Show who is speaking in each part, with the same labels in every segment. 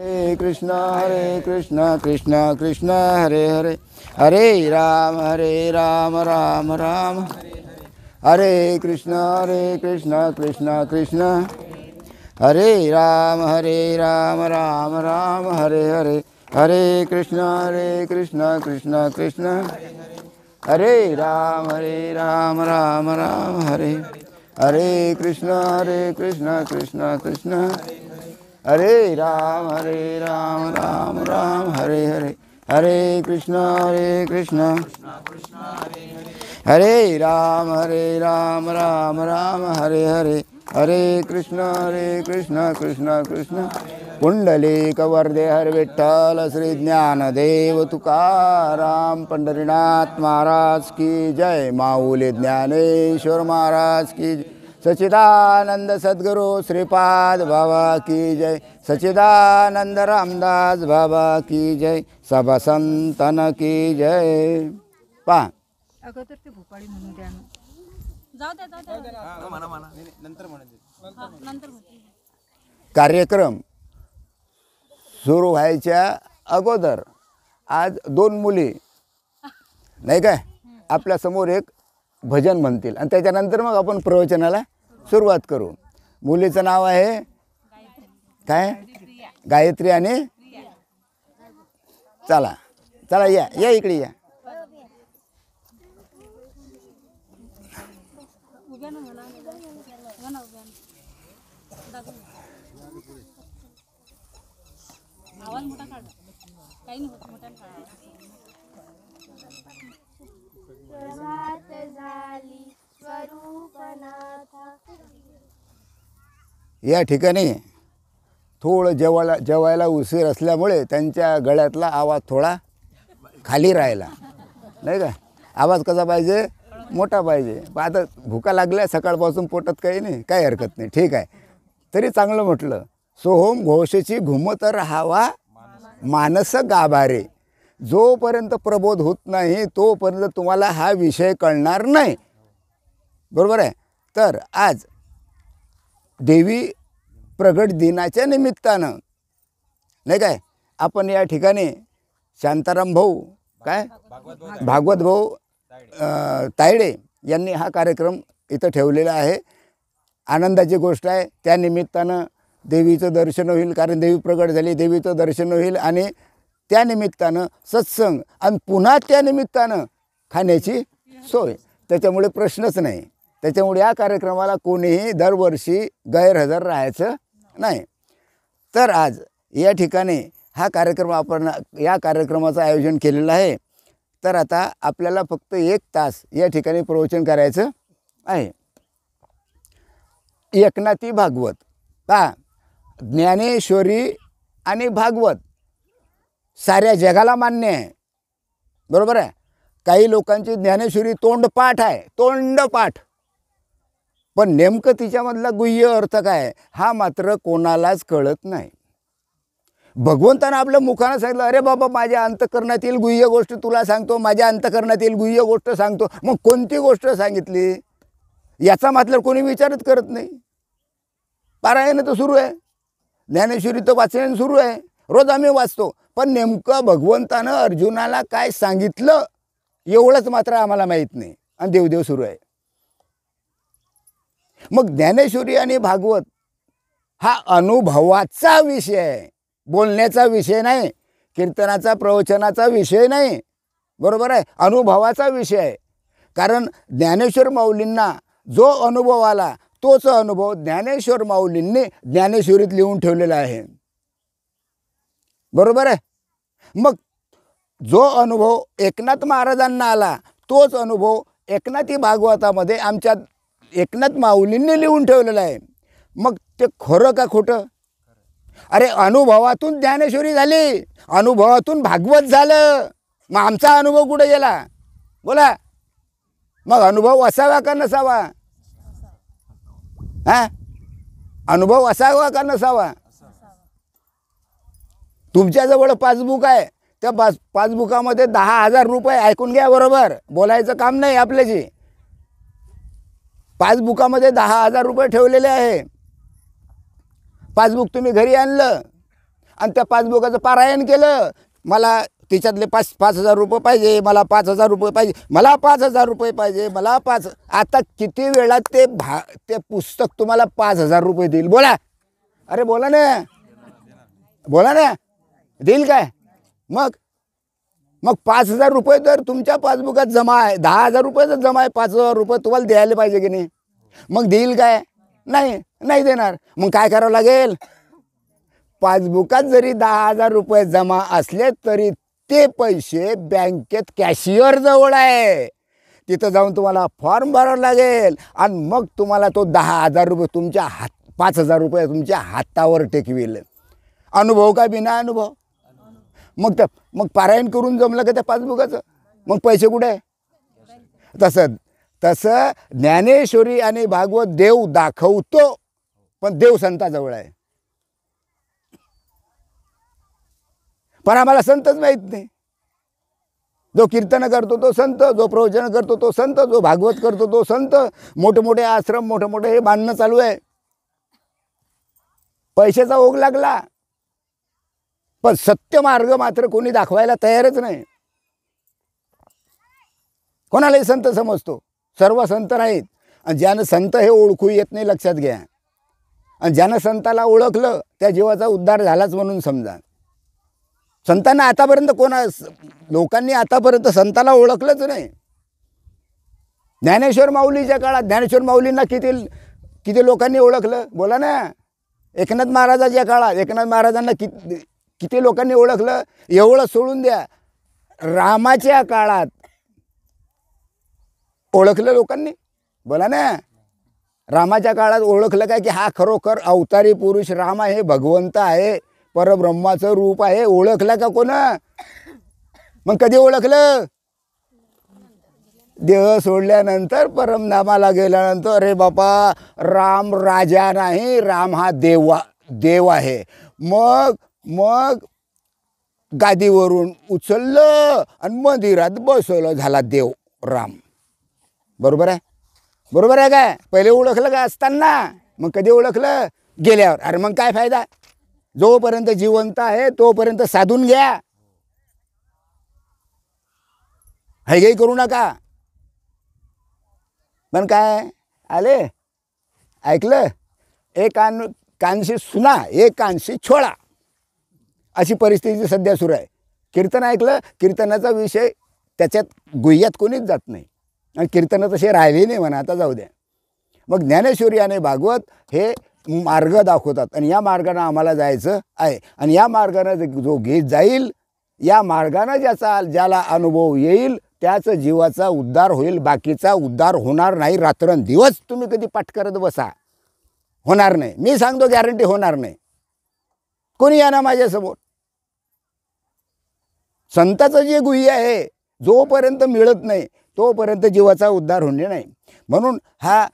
Speaker 1: हरे कृष्ण कृष्ण कृष्ण हरे हरे, हरे राम राम राम हरे कृष्ण कृष्ण कृष्ण हरे राम राम राम हरे हरे, हरे कृष्ण कृष्ण कृष्ण हरे राम राम राम हरे, हरे कृष्ण कृष्ण कृष्ण हरे राम राम राम हरे हरे, हरे कृष्ण हरे राम राम राम हरे हरे, हरे कृष्ण कृष्ण कृष्ण पुंडलिक वरदे हर विठ्ठल श्री ज्ञानदेव तुकाराम पंढरीनाथ महाराज की जय, माऊली ज्ञानेश्वर महाराज की जय, सच्चिदानंद सद्गुरु श्रीपाद बाबा की जय, सच्चिदानंद रामदास बाबा की जय, सब संतन की जय. पहा
Speaker 2: अगोदर ते भोपाळी म्हणून द्या ना. जाऊ द्या नंतर
Speaker 1: कार्यक्रम सुरू व्हायच्या अगोदर आज दोन मुली नाही काय आपल्यासमोर एक भजन म्हणतील आणि त्याच्यानंतर मग आपण प्रवचनाला सुरुवात करू. मुलीचं नाव आहे काय? गायत्री आणि चला चला या इकडे या.
Speaker 2: आवाज मोठा काढ, काही नाही होत, मोठा काढ.
Speaker 1: या ठिकाणी थोडं जेवायला उशीर असल्यामुळे त्यांच्या गळ्यातला आवाज थोडा खाली राहिला नाही का. आवाज कसा पाहिजे? मोठा पाहिजे. पण आता भुका लागल्या सकाळपासून पोटात काही नाही, काही हरकत नाही, ठीक आहे. तरी चांगलं म्हटलं. सोहम घोषची घुमत राहावा मानस गाभारे, जोपर्यंत प्रबोध होत नाही तोपर्यंत तुम्हाला हा विषय कळणार नाही. बरोबर आहे. तर आज देवी प्रगट दिनाच्या निमित्तानं नाही काय आपण या ठिकाणी शांताराम भाऊ काय भागवत भाऊ तायडे यांनी हा कार्यक्रम इथं ठेवलेला आहे. आनंदाची गोष्ट आहे. त्या निमित्तानं देवीचं दर्शन होईल, कारण देवी प्रगट झाली, देवीचं दर्शन होईल आणि त्या निमित्तानं सत्संग आणि पुन्हा त्या निमित्तानं खाण्याची सोय. त्याच्यामुळे प्रश्नच नाही. त्याच्यामुळे या कार्यक्रमाला कोणीही दरवर्षी गैरहजर राहायचं नाही. तर आज या ठिकाणी हा कार्यक्रम आपण या कार्यक्रमाचं आयोजन केलेलं आहे. तर आता आपल्याला फक्त 1 तास या ठिकाणी प्रवचन करायचं आहे. एकनाथी भागवत पहा, ज्ञानेश्वरी आणि भागवत साऱ्या जगाला मान्य आहे. बरोबर आहे. काही लोकांची ज्ञानेश्वरी तोंडपाठ आहे, तोंडपाठ, पण नेमकं तिच्यामधला गुह्य अर्थ काय हा मात्र कोणालाच कळत नाही. भगवंतानं आपल्या मुखानं सांगितलं, अरे बाबा माझ्या अंतःकरणातील गुह्य गोष्ट तुला सांगतो, माझ्या अंतःकरणातील गुह्य गोष्ट सांगतो. मग कोणती गोष्ट सांगितली याचा मतलब कोणी विचारच करत नाही. पारायण तर सुरू आहे, ज्ञानेश्वरी तर वाचन सुरू आहे, रोज आम्ही वाचतो. पण नेमकं भगवंतानं अर्जुनाला काय सांगितलं एवढंच मात्र आम्हाला माहीत नाही आणि देवदेव सुरू आहे. मग ज्ञानेश्वरी आणि भागवत हा अनुभवाचा विषय आहे, बोलण्याचा विषय नाही, कीर्तनाचा प्रवचनाचा विषय नाही. बरोबर आहे. अनुभवाचा विषय आहे. कारण ज्ञानेश्वर माऊलींना जो अनुभव आला तोच अनुभव ज्ञानेश्वर माऊलींनी ज्ञानेश्वरीत लिहून ठेवलेला आहे. बरोबर आहे. मग जो अनुभव एकनाथ महाराजांना आला तोच अनुभव एकनाथी भागवतामध्ये आमच्या एकनाथ माऊलींनी लिहून ठेवलेलं आहे. मग ते खरं का खोटं? अरे अनुभवातून ज्ञानेश्वरी झाली, अनुभवातून भागवत झालं, मग आमचा अनुभव कुठे गेला? बोला. मग अनुभव असावा का नसावा? हा, अनुभव असावा का नसावा? तुमच्याजवळ पासबुक आहे, त्या पासबुकामध्ये 10,000 रुपये, ऐकून घ्या बरोबर, बोलायचं काम नाही आपल्याची. पासबुकामध्ये 10,000 रुपये ठेवलेले आहे. पासबुक तुम्ही घरी आणलं आणि त्या पासबुकाचं पारायण केलं, मला तिच्यातले 5,000 रुपये पाहिजे, मला 5,000 रुपये पाहिजे, मला 5,000 रुपये पाहिजे, मला 5, आता किती वेळा ते पुस्तक तुम्हाला 5,000 रुपये देईल? बोला, अरे बोला ना, बोला ना, देईल काय? मग 5,000 रुपये तर तुमच्या पासबुकात जमा आहे, 10,000 रुपये जमा आहे, 5,000 रुपये तुम्हाला द्यायला पाहिजे की नाही? मग देईल काय? नाही देणार. मग काय करावं लागेल? पासबुकात जरी 10,000 रुपये जमा असले तरी ते पैसे बँकेत कॅशियर जवळ आहे, तिथं जाऊन तुम्हाला फॉर्म भरावा लागेल आणि मग तुम्हाला तो 10,000 रुपये तुमच्या 5,000 रुपये तुमच्या हातावर टेकविल. अनुभव का बिना अनुभव? मग पारायण करून जमलं का त्या पासबुकाचं? मग पैसे कुठे आहे? तसं ज्ञानेश्वरी आणि भागवत देव दाखवतो, पण देव संताजवळ आहे. पण आम्हाला संतच माहीत नाही. जो कीर्तन करतो तो संत, जो प्रवचन करतो तो संत, जो भागवत करतो तो संत. मोठे मोठे आश्रम, मोठे मोठे हे बांधणं चालू आहे, पैशाचा ओघ लागला, पण सत्य मार्ग मात्र कोणी दाखवायला तयारच नाही. कोणालाही संत समजतो, सर्व संत नाहीत. आणि ज्यानं संत हे ओळखू येत नाही, लक्षात घ्या. आणि ज्यानं संताला ओळखलं त्या जीवाचा उद्धार झालाच म्हणून समजा. संतांना आतापर्यंत लोकांनी आतापर्यंत संताला ओळखलंच नाही. ज्ञानेश्वर माऊलीच्या काळात ज्ञानेश्वर माऊलींना किती लोकांनी ओळखलं? बोला ना. एकनाथ महाराजाच्या काळात एकनाथ महाराजांना किती लोकांनी ओळखलं? एवढं सोडून द्या, रामाच्या काळात ओळखलं लोकांनी? बोला ना. रामाच्या काळात ओळखलं काय की हा खरोखर अवतारी पुरुष राम आहे, भगवंत आहे, परब्रह्माचं रूप आहे? ओळखलं का कोण? मग कधी ओळखलं? देह सोडल्यानंतर, परमधामाला गेल्यानंतर. अरे बापा, राम राजा नाही, राम हा देव आहे. मग गादीवरून उचललं आणि मंदिरात बसवलं, झाला देव राम. बरोबर आहे काय? पहिले ओळखलं का असताना? मग कधी ओळखलं? गेल्यावर. अरे मग काय फायदा? जोपर्यंत जिवंत आहे तोपर्यंत साधून घ्या, काही करू नका. पण काय आले ऐकलं, एक कानशी सुना, एक कानशी छोळा, अशी परिस्थिती सध्या सुरू आहे. कीर्तन ऐकलं, कीर्तनाचा विषय त्याच्यात गुह्यात कोणीच जात नाही आणि कीर्तन तसे राहिले नाही म्हणा, आता जाऊ द्या. मग ज्ञानेश्वरी आणि भागवत हे मार्ग दाखवतात आणि या मार्गाने आम्हाला जायचं आहे. आणि या मार्गाने जो घेत जाईल, या मार्गाने ज्याला अनुभव येईल त्याच जीवाचा उद्धार होईल, बाकीचा उद्धार होणार नाही. रात्रंदिवस तुम्ही कधी पाठ करत बसा, होणार नाही. मी सांगतो, गॅरंटी होणार नाही. कोणी या ना माझ्यासमोर. संताचं जे गुह्य आहे जोपर्यंत मिळत नाही तोपर्यंत जीवाचा उद्धार होणे नाही. म्हणून हा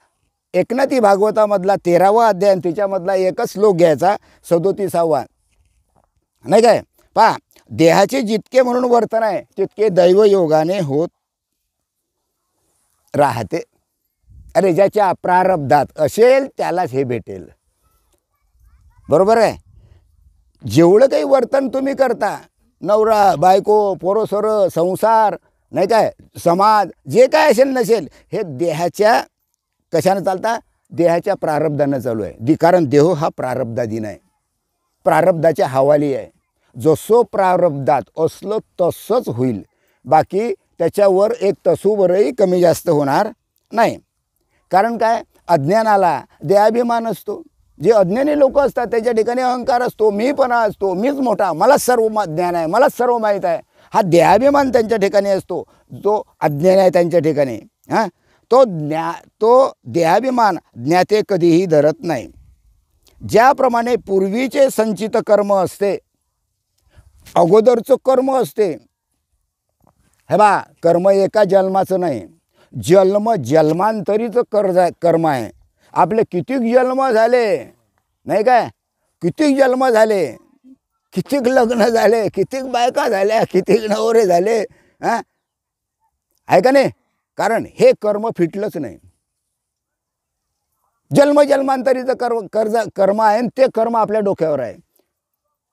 Speaker 1: एकनाथी भागवतामधला 13वा अध्याय, त्याच्यामधला एकच श्लोक घ्यायचा, 37वा, नाही काय? पहा, देहाचे जितके म्हणून वर्तन आहे तितके दैवयोगाने होत राहते. अरे ज्याच्या प्रारब्धात असेल त्यालाच हे भेटेल. बरोबर आहे? जेवढं काही वर्तन तुम्ही करता, नवरा बायको, पोरोसोर, संसार, नाही काय, समाज, जे काय असेल नसेल, हे देहाच्या कशानं चालता? देहाच्या प्रारब्धानं चालू आहे. कारण देह हा प्रारब्धाधीन आहे, प्रारब्धाच्या हवाली आहे. जसं प्रारब्धात असलं तसंच होईल, बाकी त्याच्यावर एक तसूवरही कमी जास्त होणार नाही. कारण काय? अज्ञानाला देहाभिमान असतो. जे अज्ञानी लोक असतात त्याच्या ठिकाणी अहंकार असतो, मीपणा असतो, मीच मोठा, मलाच सर्व ज्ञान आहे, मलाच सर्व माहीत आहे. हा देहाभिमान त्यांच्या ठिकाणी असतो. जो अज्ञान आहे त्यांच्या ठिकाणी तो देहाभिमान ज्ञाते कधीही धरत नाही. ज्याप्रमाणे पूर्वीचे संचित कर्म असते, अगोदरचं कर्म असते, हे बा, कर्म एका जन्माचं नाही, जन्मांतरीचं कर्म आहे. आपले कितीक जन्म झाले, नाही काय? कितीक जन्म झाले, कितीक लग्न झाले, कितीक बायका झाल्या, कितीक नवरे झाले, आहे का नाही? कारण हे कर्म फिटलंच नाही. जन्मजन्मांतरीचं कर्म आहे, ते कर्म आपल्या डोक्यावर आहे.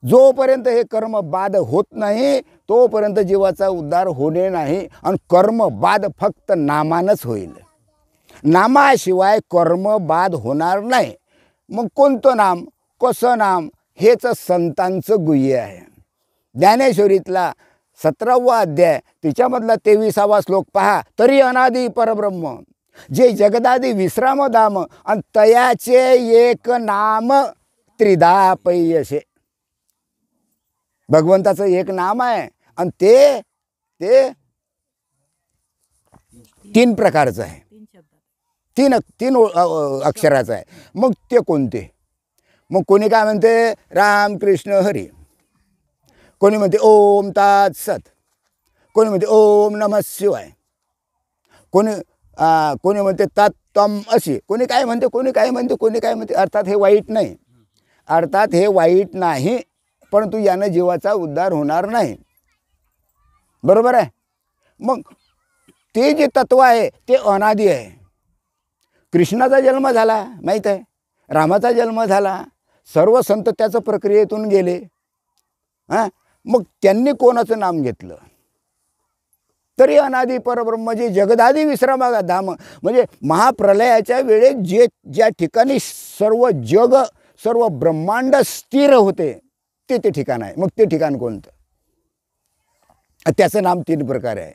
Speaker 1: जोपर्यंत हे कर्म बाद होत नाही तोपर्यंत जीवाचा उद्धार होणे नाही. आणि कर्म बाद फक्त नामानंच होईल. नामाशिवाय कर्म बाद होणार नाही. मग कोणतं नाम, कसं नाम, हेच संतांचं गुह्य आहे. ज्ञानेश्वरीतला 17वा अध्याय तिच्यामधला 23वा श्लोक पहा. तरी अनादि परब्रह्म जे जगदादी विश्रामधाम आणि तयाचे एक नाम त्रिधा पैयसे. भगवंताचं एक नाम आहे आणि ते ते 3 प्रकारचं आहे. 3 अक्षराचं आहे. मग ते कोणते? मग कोणी काय म्हणते राम कृष्ण हरी, कोणी म्हणते ओम तात सत, कोणी म्हणते ओम नमः शिवाय, कोणी म्हणते तत्त्वम अशी, कोणी काय म्हणते, कोणी काय म्हणते, कोणी काय म्हणते. अर्थात हे वाईट नाही, अर्थात हे वाईट नाही, परंतु यानं जीवाचा उद्धार होणार नाही. बरोबर आहे. मग ते जे तत्व आहे ते अनादी आहे. कृष्णाचा जन्म झाला माहीत आहे, रामाचा जन्म झाला, सर्व संत त्याचं प्रक्रियेतून गेले. हां, मग त्यांनी कोणाचं नाम घेतलं? तरी अनादी परब्रह्म जे जगदादी विश्रामधाम, म्हणजे महाप्रलयाच्या वेळेत ज्या ठिकाणी सर्व जग सर्व ब्रह्मांड स्थिर होते ते ठिकाण आहे. मग ते ठिकाण कोणतं? त्याचं नाम 3 प्रकारे आहे.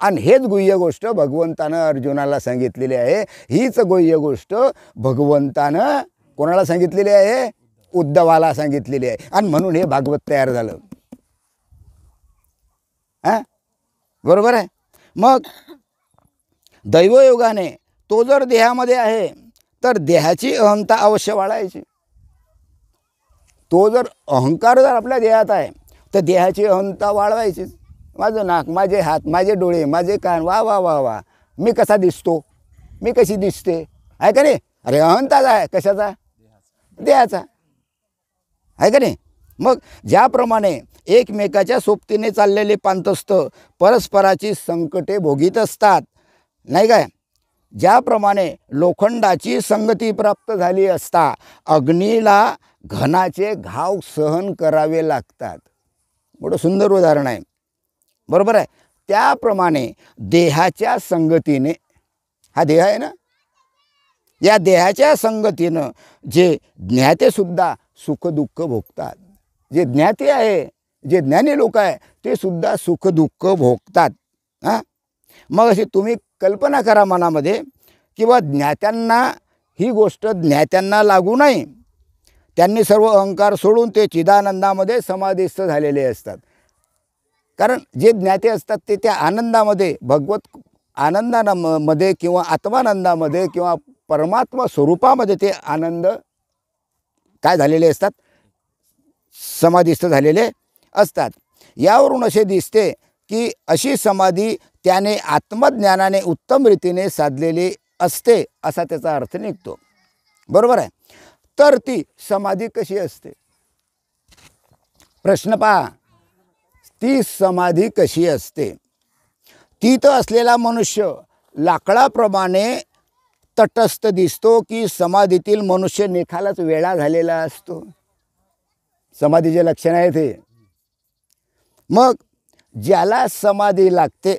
Speaker 1: आणि हेच गुह्य गोष्ट भगवंतानं अर्जुनाला सांगितलेली आहे. हीच गुह्य गोष्ट भगवंतानं कोणाला सांगितलेली आहे? उद्धवाला सांगितलेली आहे. आणि म्हणून हे भागवत तयार झालं. हां, बरोबर आहे. मग दैवयोगाने तो जर देहामध्ये आहे तर देहाची अहंता अवश्य वाढायची. तो जर अहंकार जर आपल्या देहात आहे तर देहाची अहंता वाढवायचीच. माझं नाक, माझे हात, माझे डोळे, माझे कान, वा वा वा वा, मी कसा दिसतो, मी कशी दिसते, आहे का नाही? अरे अहंताच आहे. कशाचा? देहाचा, आहे का नाही? मग ज्याप्रमाणे एकमेकाच्या सोबतीने चाललेले पांतस्थ परस्पराची संकटे भोगीत असतात, नाही काय, ज्याप्रमाणे लोखंडाची संगती प्राप्त झाली असता अग्नीला घनाचे घाव सहन करावे लागतात. मोठं सुंदर उदाहरण आहे. बरोबर आहे. त्याप्रमाणे देहाच्या संगतीने, हा देह आहे ना, या देहाच्या संगतीनं जे ज्ञातेसुद्धा सुखदुःख भोगतात. जे ज्ञाते आहे, जे ज्ञानी लोक आहे ते सुद्धा सुखदुःख भोगतात. हां, मग अशी तुम्ही कल्पना करा मनामध्ये, किंवा ज्ञात्यांना ही गोष्ट ज्ञात्यांना लागू नाही. त्यांनी सर्व अहंकार सोडून ते चिदानंदामध्ये समाधिस्थ झालेले असतात. कारण जे ज्ञाते असतात ते त्या आनंदामध्ये, भगवत आनंदामध्ये किंवा आत्मानंदामध्ये किंवा परमात्मा स्वरूपामध्ये ते आनंद काय झालेले असतात? समाधिस्थ झालेले असतात. यावरून असे दिसते की अशी समाधी त्याने आत्मज्ञानाने उत्तम रीतीने साधलेली असते असा त्याचा अर्थ निघतो. बरोबर आहे. तर ती समाधी कशी असते? प्रश्न पहा. ती समाधी कशी असते? तिथं असलेला मनुष्य लाकडाप्रमाणे तटस्थ दिसतो की समाधीतील मनुष्य निखालच वेळा झालेला असतो? समाधीचे लक्षण आहे ते. मग ज्याला समाधी लागते,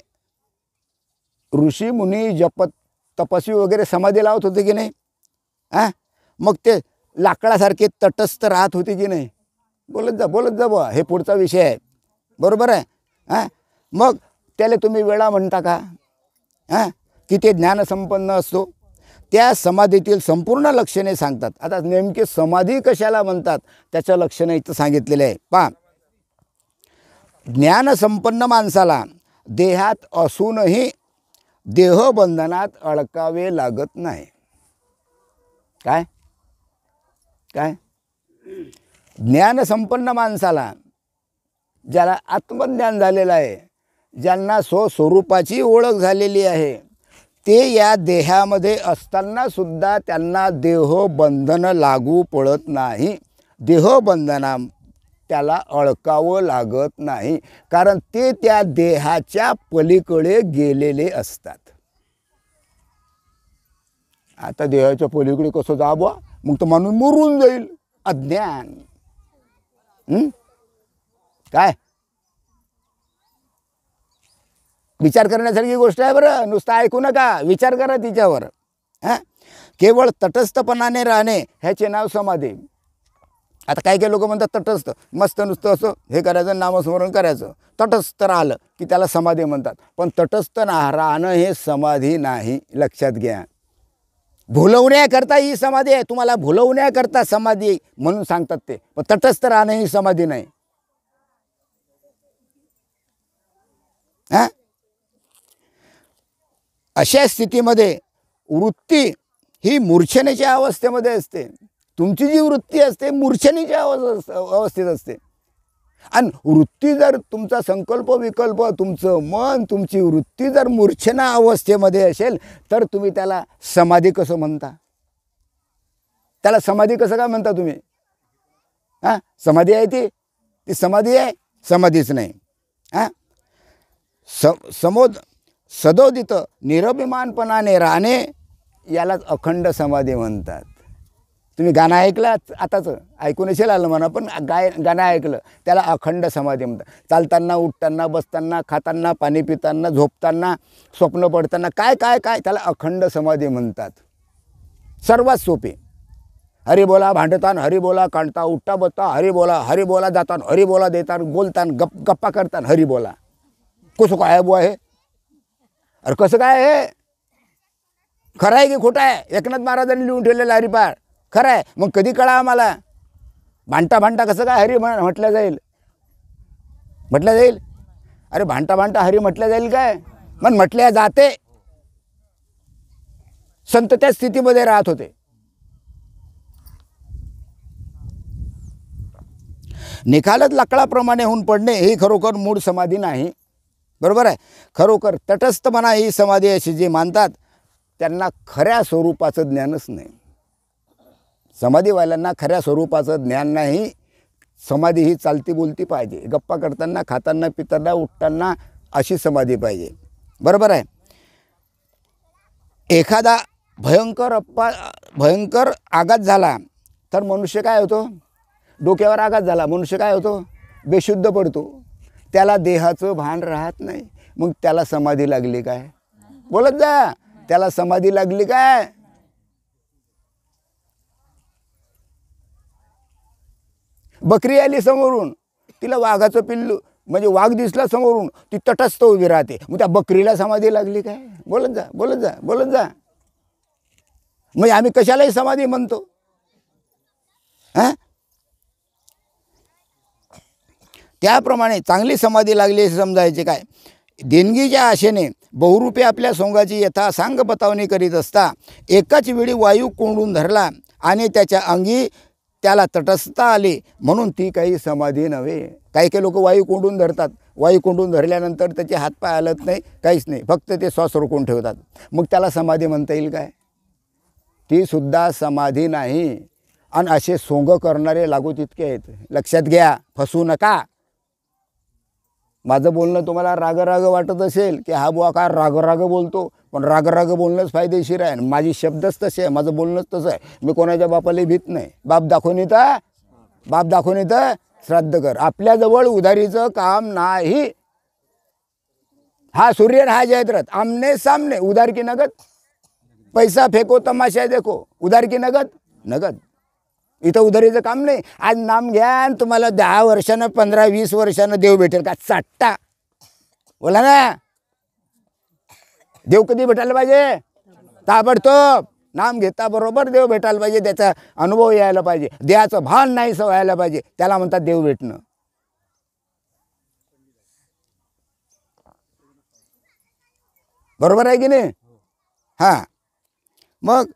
Speaker 1: ऋषी मुनी जपत तपस्वी वगैरे समाधी लावत होते की नाही? हां, मग ते लाकडासारखे तटस्थ राहत होते की नाही? बोलत जा बुवा, हे पुढचा विषय आहे. बरोबर आहे. हां, मग त्याला तुम्ही वेळा म्हणता का? हां, की ते ज्ञानसंपन्न असतो? त्या समाधीतील संपूर्ण लक्षणे सांगतात. आता नेमके समाधी कशाला म्हणतात त्याचं लक्षण इथं सांगितलेलं आहे. पहा, ज्ञानसंपन्न माणसाला देहात असूनही देहबंधनात अडकावे लागत नाही. काय काय ज्ञानसंपन्न माणसाला, ज्याला आत्मज्ञान झालेलं आहे, ज्यांना स्वस्वरूपाची ओळख झालेली आहे, ते या देहामध्ये असताना सुद्धा त्यांना देहबंधन लागू पडत नाही. देहबंधना त्याला अडकावं लागत नाही, कारण ते त्या देहाच्या पलीकडे गेलेले असतात. आता देहाच्या पलीकडे कसं जावं? मग तो माणूस मरून जाईल. अज्ञान. काय विचार करण्यासारखी गोष्ट आहे बरं. नुसतं ऐकू नका, विचार करा तिच्यावर. हां, केवळ तटस्थपणाने राहणे ह्याचे नाव समाधी. आता काही काही लोक म्हणतात तटस्थ, मस्त नुसतं असं हे करायचं, नामस्मरण करायचं, तटस्थ राहिलं की त्याला समाधी म्हणतात. पण तटस्थ राहणं हे समाधी नाही, लक्षात घ्या. भुलवण्याकरता ही समाधी आहे, तुम्हाला भुलवण्याकरता समाधी म्हणून सांगतात ते. पण तटस्थ राहणं ही समाधी नाही. हां, अशा स्थितीमध्ये वृत्ती ही मूर्छनेच्या अवस्थेमध्ये असते. तुमची जी वृत्ती असते मूर्छनेच्या अवस्थेत असते. आणि वृत्ती जर तुमचा संकल्प विकल्प, तुमचं मन, तुमची वृत्ती जर मूर्छना अवस्थेमध्ये असेल तर तुम्ही त्याला समाधी कसं म्हणता? त्याला समाधी कसं काय म्हणता तुम्ही? हां, समाधी आहे ती समाधी आहे? समाधीच नाही. हां, सदोदित निरभिमानपणाने राहणे यालाच अखंड समाधी म्हणतात. तुम्ही गाणं ऐकलं आताच, ऐकून असेल आलं म्हणा, पण गाणं ऐकलं त्याला अखंड समाधी म्हणतात. चालताना, उठताना, बसताना, खाताना, पाणी पिताना, झोपताना, स्वप्न पडताना, काय काय काय त्याला अखंड समाधी म्हणतात. सर्वात सोपे. हरी बोला भांडतान, हरी बोला काढता, उठता बसता हरी बोला जातान, हरी बोला देतान, बोलतान, गप्पा करतान हरी बोला. कसं काय बुवा हे? अरे कसं काय हे? खरं आहे की खोटं आहे? एकनाथ महाराजांनी लिहून ठेवलेलं हरिपाठ खरं आहे. मग कधी कळा आम्हाला? भांडता कसं काय हरी म्हटलं जाईल? अरे भांडता हरी म्हटलं जाईल काय? मग म्हटल्या जाते. संत त्या स्थितीमध्ये राहत होते. निखालत लाकडाप्रमाणे होऊन पडणे ही खरोखर मूळ समाधी नाही. बरोबर आहे. खरोखर तटस्थपणा ही समाधी अशी जी मानतात त्यांना खऱ्या स्वरूपाचं ज्ञानच नाही. समाधीवाल्यांना खऱ्या स्वरूपाचं ज्ञान नाही. समाधी ही चालती बोलती पाहिजे, गप्पा करताना, खाताना, पिताना, उठताना अशी समाधी पाहिजे. बरोबर आहे. एखादा भयंकर आघात झाला तर मनुष्य काय होतो? डोक्यावर आघात झाला मनुष्य काय होतो? बेशुद्ध पडतो. त्याला देहाचं भान राहत नाही. मग त्याला समाधी लागली काय? बोलत जा, त्याला समाधी लागली काय? बकरी आली समोरून, तिला वाघाचं पिल्लू म्हणजे वाघ दिसला समोरून, ती तटस्थ उभी राहते. मग त्या बकरीला समाधी लागली काय? बोलत जा. म्हणजे आम्ही कशालाही समाधी म्हणतो. हां, त्याप्रमाणे चांगली समाधी लागली असे समजायचे काय? देणगीच्या आशेने बहुरूपी आपल्या सोंगाची यथा सांग बतावणी करीत असता एकाच वेळी वायू कोंडून धरला आणि त्याच्या अंगी त्याला तटस्थता आली म्हणून ती काही समाधी नव्हे. काही लोक वायू कोंडून धरतात. वायू कोंडून धरल्यानंतर त्याचे हातपाय हलत नाही, काहीच नाही, फक्त ते श्वास रोखून ठेवतात. मग त्याला समाधी म्हणता येईल काय? ती सुद्धा समाधी नाही. आणि असे सोंग करणारे लागू तितके आहेत. लक्षात घ्या, फसू नका. माझं बोलणं तुम्हाला राग वाटत असेल की हा बुवा काय राग बोलतो, पण राग बोलणंच फायदेशीर आहे. माझी शब्दच तसे आहे, माझं बोलणंच तसं आहे. मी कोणाच्या बापाला भीत नाही. बाप दाखवून येतं श्राद्ध कर. आपल्याजवळ उधारीचं काम नाही. हा सूर्य हा जयद्रथ आमने सामने. उधार की नगद? पैसा फेको तमाशा देखो. उधार की नगद. इथं उधारीचं काम नाही. आज नाम घ्या आणि तुम्हाला 10 वर्षानं 15-20 वर्षानं देव भेटेल का? चाट्टा बोला ना. देव कधी भेटायला पाहिजे? ताबडतोब. नाम घेता बरोबर देव भेटायला पाहिजे. त्याचा अनुभव यायला पाहिजे. देहाचं भान नाही व्हायला पाहिजे. त्याला म्हणतात देव भेटणं. बरोबर आहे की नाही? हां, मग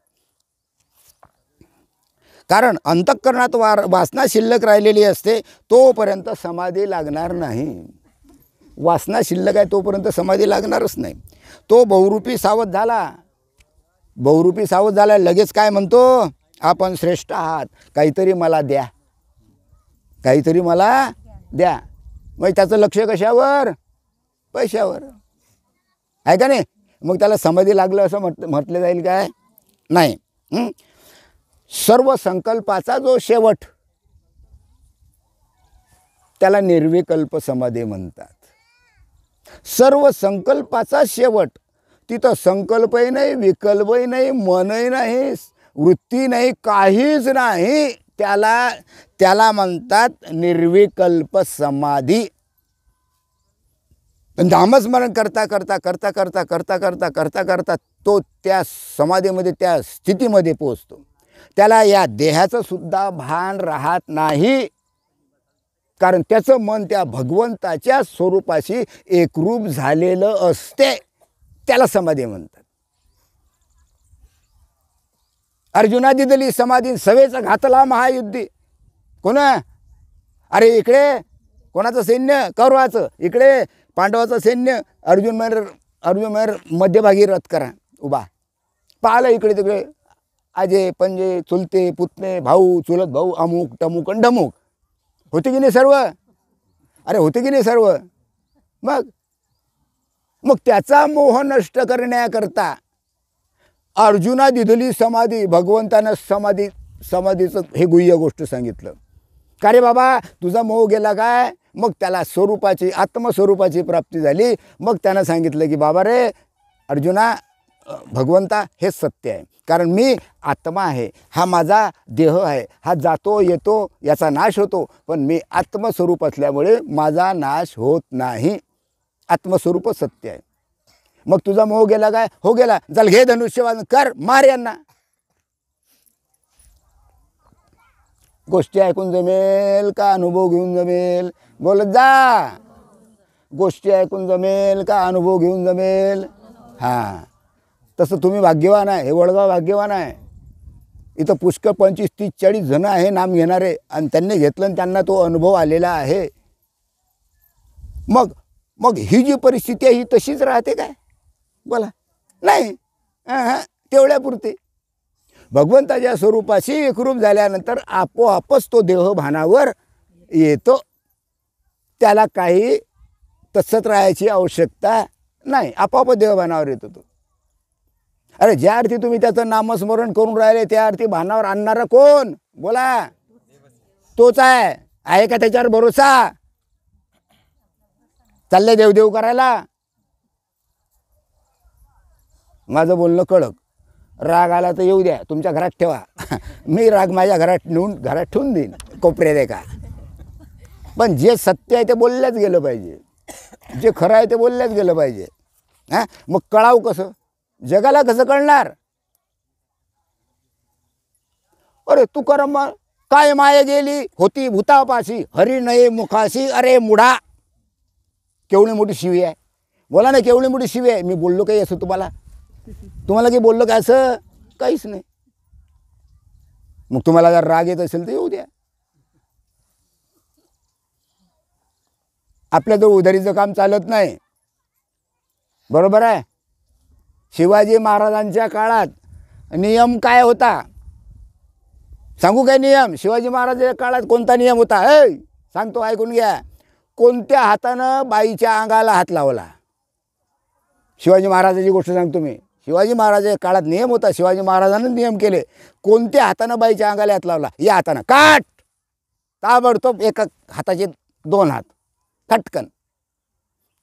Speaker 1: कारण अंतःकरणात वासना शिल्लक राहिलेली असते तोपर्यंत समाधी लागणार नाही. वासना शिल्लक आहे तोपर्यंत समाधी लागणारच नाही. तो बहुरूपी सावध झाला. लगेच काय म्हणतो? आपण श्रेष्ठ आहात, काहीतरी मला द्या. मग त्याचं लक्ष कशावर? पैशावर आहे का नाही? मग त्याला समाधी लागलं असं म्हटलं जाईल काय? नाही. सर्व संकल्पाचा जो शेवट, त्याला निर्विकल्प समाधी म्हणतात. सर्व संकल्पाचा शेवट, तिथं संकल्पही नाही, विकल्पही नाही, मनही नाही, वृत्ती नाही, काहीच नाही, त्याला म्हणतात निर्विकल्प समाधी. नामस्मरण करता करता करता करता करता करता करता करता तो त्या समाधीमध्ये, त्या स्थितीमध्ये पोहोचतो. त्याला या देहाचं सुद्धा भान राहत नाही, कारण त्याचं मन त्या भगवंताच्या स्वरूपाशी एकरूप झालेलं असते. त्याला समाधी म्हणतात. अर्जुना दिलेली समाधी सवेचा घातला महायुद्धी. कोणा? अरे इकडे कोणाचं सैन्य? कौरवाचं. इकडे पांडवाचं सैन्य. अर्जुन मेहर मध्यभागी रथ करा उभा. पाहिलं इकडे तिकडे आजे पंजे चुलते पुतणे भाऊ चुलत भाऊ अमुक टमुक आणि ढमुक. होते की नाही सर्व? अरे होते की नाही सर्व? मग त्याचा मोह नष्ट करण्याकरता अर्जुना दिलेली समाधी, भगवंतानं समाधीचं हे गुह्य गोष्ट सांगितलं. का रे बाबा तुझा मोह गेला काय? मग त्याला स्वरूपाची, आत्मस्वरूपाची प्राप्ती झाली. मग त्यानं सांगितलं की बाबा रे अर्जुना, भगवंता हेच सत्य आहे, कारण मी आत्मा आहे, हा माझा देह आहे, हा जातो येतो, याचा नाश होतो, पण मी आत्मस्वरूप असल्यामुळे माझा नाश होत नाही. आत्मस्वरूपच सत्य आहे. मग तुझा मोह गेला काय? हो गेला. चल घे धनुष्यबाण, कर, मार यांना. गोष्टी ऐकून जमेल का अनुभव घेऊन जमेल? बोलत जा. गोष्टी ऐकून जमेल का अनुभव घेऊन जमेल? हां, तसं तुम्ही भाग्यवान आहे. हे वडगाव भाग्यवान आहे. इथं पुष्कळ 25, 30, 40 जण आहे नाम घेणारे, आणि त्यांनी घेतलं आणि त्यांना तो अनुभव आलेला आहे. मग ही जी परिस्थिती आहे ही तशीच राहते काय? बोला. नाही. तेवढ्यापुरते भगवंताच्या स्वरूपाशी एकरूप झाल्यानंतर आपोआपच तो देह भानावर येतो. त्याला काही तसंच राहायची आवश्यकता नाही. आपोआप देह भानावर येतो तो. अरे ज्या अर्थी तुम्ही त्याचं नामस्मरण करून राहिले त्या अर्थी भानावर आणणारा कोण? बोला. तोच आहे का त्याच्यावर भरोसा? चालले देवदेव करायला. माझं बोलणं कडक. राग आला तर येऊ द्या, तुमच्या घरात ठेवा. मी राग माझ्या घरात ठेवून देईन कोपऱ्यात एका. पण जे सत्य आहे ते बोलल्याच गेलं पाहिजे. जे खरं आहे ते बोलल्याच गेलं पाहिजे. मग कळावं कसं? जगाला कसं कळणार? अरे तुकाराम काय माये गेली होती भूतापाशी, हरी नये मुखाशी, अरे मुढा. केवढी मोठी शिवी आहे. बोला ना, केवढी मोठी शिवी आहे. मी बोललो काही असं तुम्हाला काही बोललो काय? असं काहीच नाही. मग तुम्हाला जर राग येत असेल तर येऊ द्या. आपल्याजवळ उधारीचं काम चालत नाही. बरोबर आहे. शिवाजी महाराजांच्या काळात नियम काय होता सांगू काय? नियम शिवाजी महाराजांच्या काळात कोणता नियम होता? सांगतो, ऐकून घ्या. कोणत्या हातानं बाईच्या अंगाला हात लावला? शिवाजी महाराजाची गोष्ट सांगतो मी. शिवाजी महाराजाच्या काळात नियम होता. शिवाजी महाराजांनी नियम केले. कोणत्या हातानं बाईच्या अंगाला हात लावला? या हातानं काट. ताबडतोब एका हाताचे 2 हात खटकन.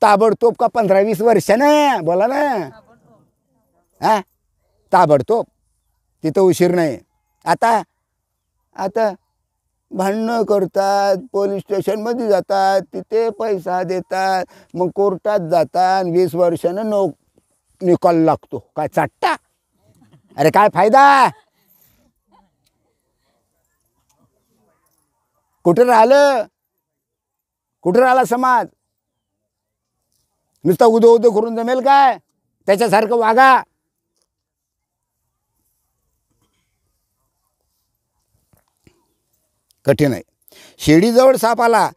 Speaker 1: ताबडतोब का 15-20 वर्षानं? बोला ना. ताबडतोब. तिथं उशीर नाही. आता भांडणं करतात, पोलीस स्टेशनमध्ये जातात, तिथे पैसा देतात, मग कोर्टात जातात, 20 वर्षानं निकाल लागतो. काय चाटता? अरे काय फायदा? कुठे राहिला समाज? नुसतं उदो करून जमेल काय? त्याच्यासारखं वागा. कठीण आहे. शेळीजवळ साप आला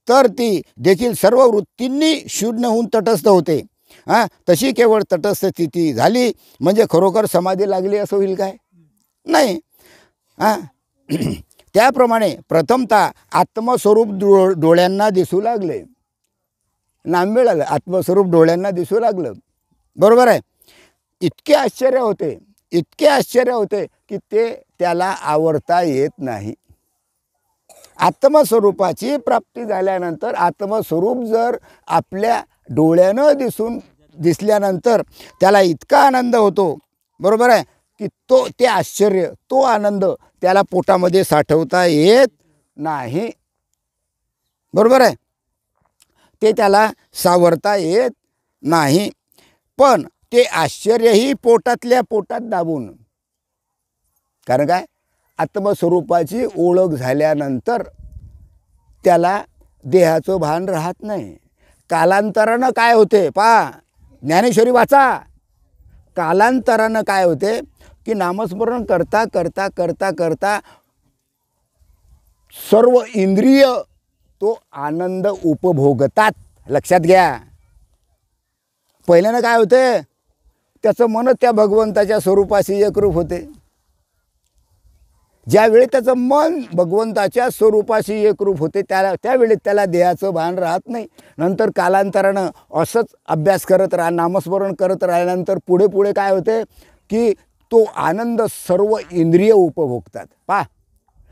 Speaker 1: तर ती देखील सर्व वृत्तींनी शून्य होऊन तटस्थ होते. तशी केवळ तटस्थ स्थिती झाली म्हणजे खरोखर समाधी लागली असं होईल काय? नाही. त्याप्रमाणे प्रथमतः आत्मस्वरूप डोळ्यांना दिसू लागले. नाम मिळालं. आत्मस्वरूप डोळ्यांना दिसू लागलं. बरोबर आहे. इतके आश्चर्य होते की ते त्याला आवरता येत नाही. आत्मस्वरूपाची प्राप्ती झाल्यानंतर आत्मस्वरूप जर आपल्या डोळ्यानं दिसल्यानंतर त्याला इतका आनंद होतो, बरोबर आहे, की ते आश्चर्य, तो आनंद त्याला पोटामध्ये साठवता येत नाही, बरोबर आहे, ते त्याला सावरता येत नाही. पण ते आश्चर्यही पोटातल्या पोटात दाबून, कारण काय, आत्मस्वरूपाची ओळख झाल्यानंतर त्याला देहाचं भान राहत नाही. कालांतरानं काय होते पहा, ज्ञानेश्वरी वाचा, कालांतरानं काय होते की नामस्मरण करता करता करता करता सर्व इंद्रिय तो आनंद उपभोगतात. लक्षात घ्या, पहिल्यानं काय होते, त्याचं मन त्या भगवंताच्या स्वरूपाशी एकरूप होते. ज्यावेळी त्याचं मन भगवंताच्या स्वरूपाशी एकरूप होते त्यावेळी त्याला देहाचं भान राहत नाही. नंतर कालांतरानं असंच अभ्यास करत नामस्मरण करत राहिल्यानंतर पुढे पुढे काय होते की तो आनंद सर्व इंद्रिय उपभोगतात. पहा,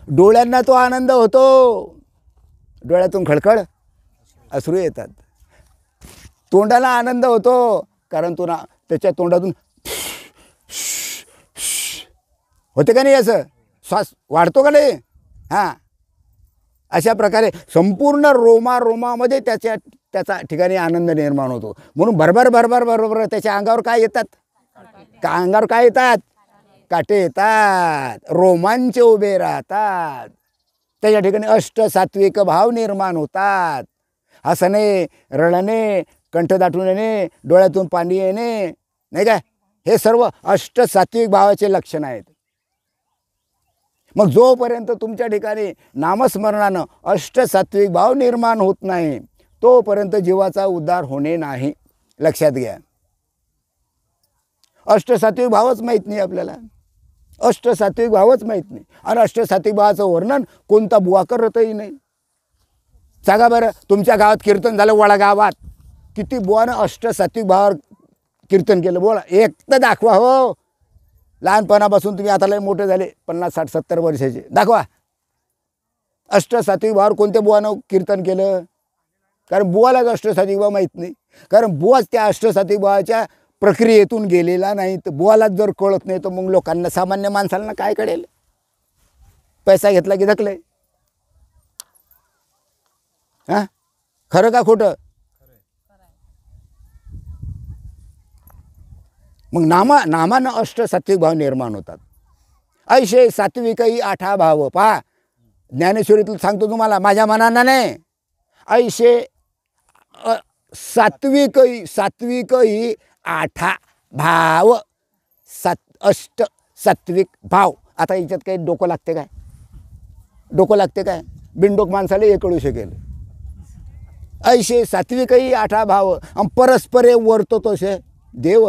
Speaker 1: डोळ्यांना तो आनंद होतो, डोळ्यातून खळखळ अश्रू येतात. तोंडाला आनंद होतो, कारण त्याच्या तोंडातून होते का नाही, असं श्वास वाढतो का नाही. हां, अशा प्रकारे संपूर्ण रोमामध्ये त्याचा ठिकाणी आनंद निर्माण होतो. म्हणून भरभर त्याच्या अंगावर काय येतात, अंगावर काय येतात, काटे येतात, रोमांच उभे राहतात. त्याच्या ठिकाणी अष्ट सात्विक भाव निर्माण होतात. हसणे, रडणे, कंठ दाटून येणे, डोळ्यातून पाणी येणे, नाही काय, हे सर्व अष्ट सात्विक भावाचे लक्षण आहेत. मग जोपर्यंत तुमच्या ठिकाणी नामस्मरणानं अष्ट सात्विक भाव निर्माण होत नाही तोपर्यंत जीवाचा उद्धार होणे नाही. लक्षात घ्या, अष्ट सात्विक भावच माहीत नाही आपल्याला, अष्ट सात्विक भावच माहीत नाही. आणि अष्ट सात्विक भावाचं वर्णन कोणता बुवा करतही नाही. सांगा बरं, तुमच्या गावात कीर्तन झालं, वडा गावात, किती बुवानं अष्ट सात्विक भावावर कीर्तन केलं, बोला, एक तर दाखवा. हो, लहानपणापासून तुम्ही आता लय मोठे झाले, 50, 60, 70 वर्षाचे, दाखवा अष्ट सात्विक भावावर कोणत्या बुवानं कीर्तन केलं. कारण बुवालाच अष्ट सात्विक भाव माहीत नाही, कारण बुवाच त्या अष्ट सात्विक भावाच्या प्रक्रियेतून गेलेला नाही. तर बुवालाच जर कळत नाही तर मग लोकांना, सामान्य माणसांना काय कळेल. पैसा घेतला की धकले. हां, खरं का खोटं. मग नामानं अष्ट सात्विक भाव निर्माण होतात. ऐशे सात्विकही आठा भाव. पहा, ज्ञानेश्वरीतून सांगतो तुम्हाला, माझ्या मनानं नाही. ऐशे सात्विकही आठा भाव, अष्ट सात्विक भाव. आता याच्यात काही डोकं लागते काय, डोकं लागते काय, बिनडोक माणसाला हे कळू शकेल. ऐशे सात्विकही आठा भाव, परस्परे वर्तो तसे देव.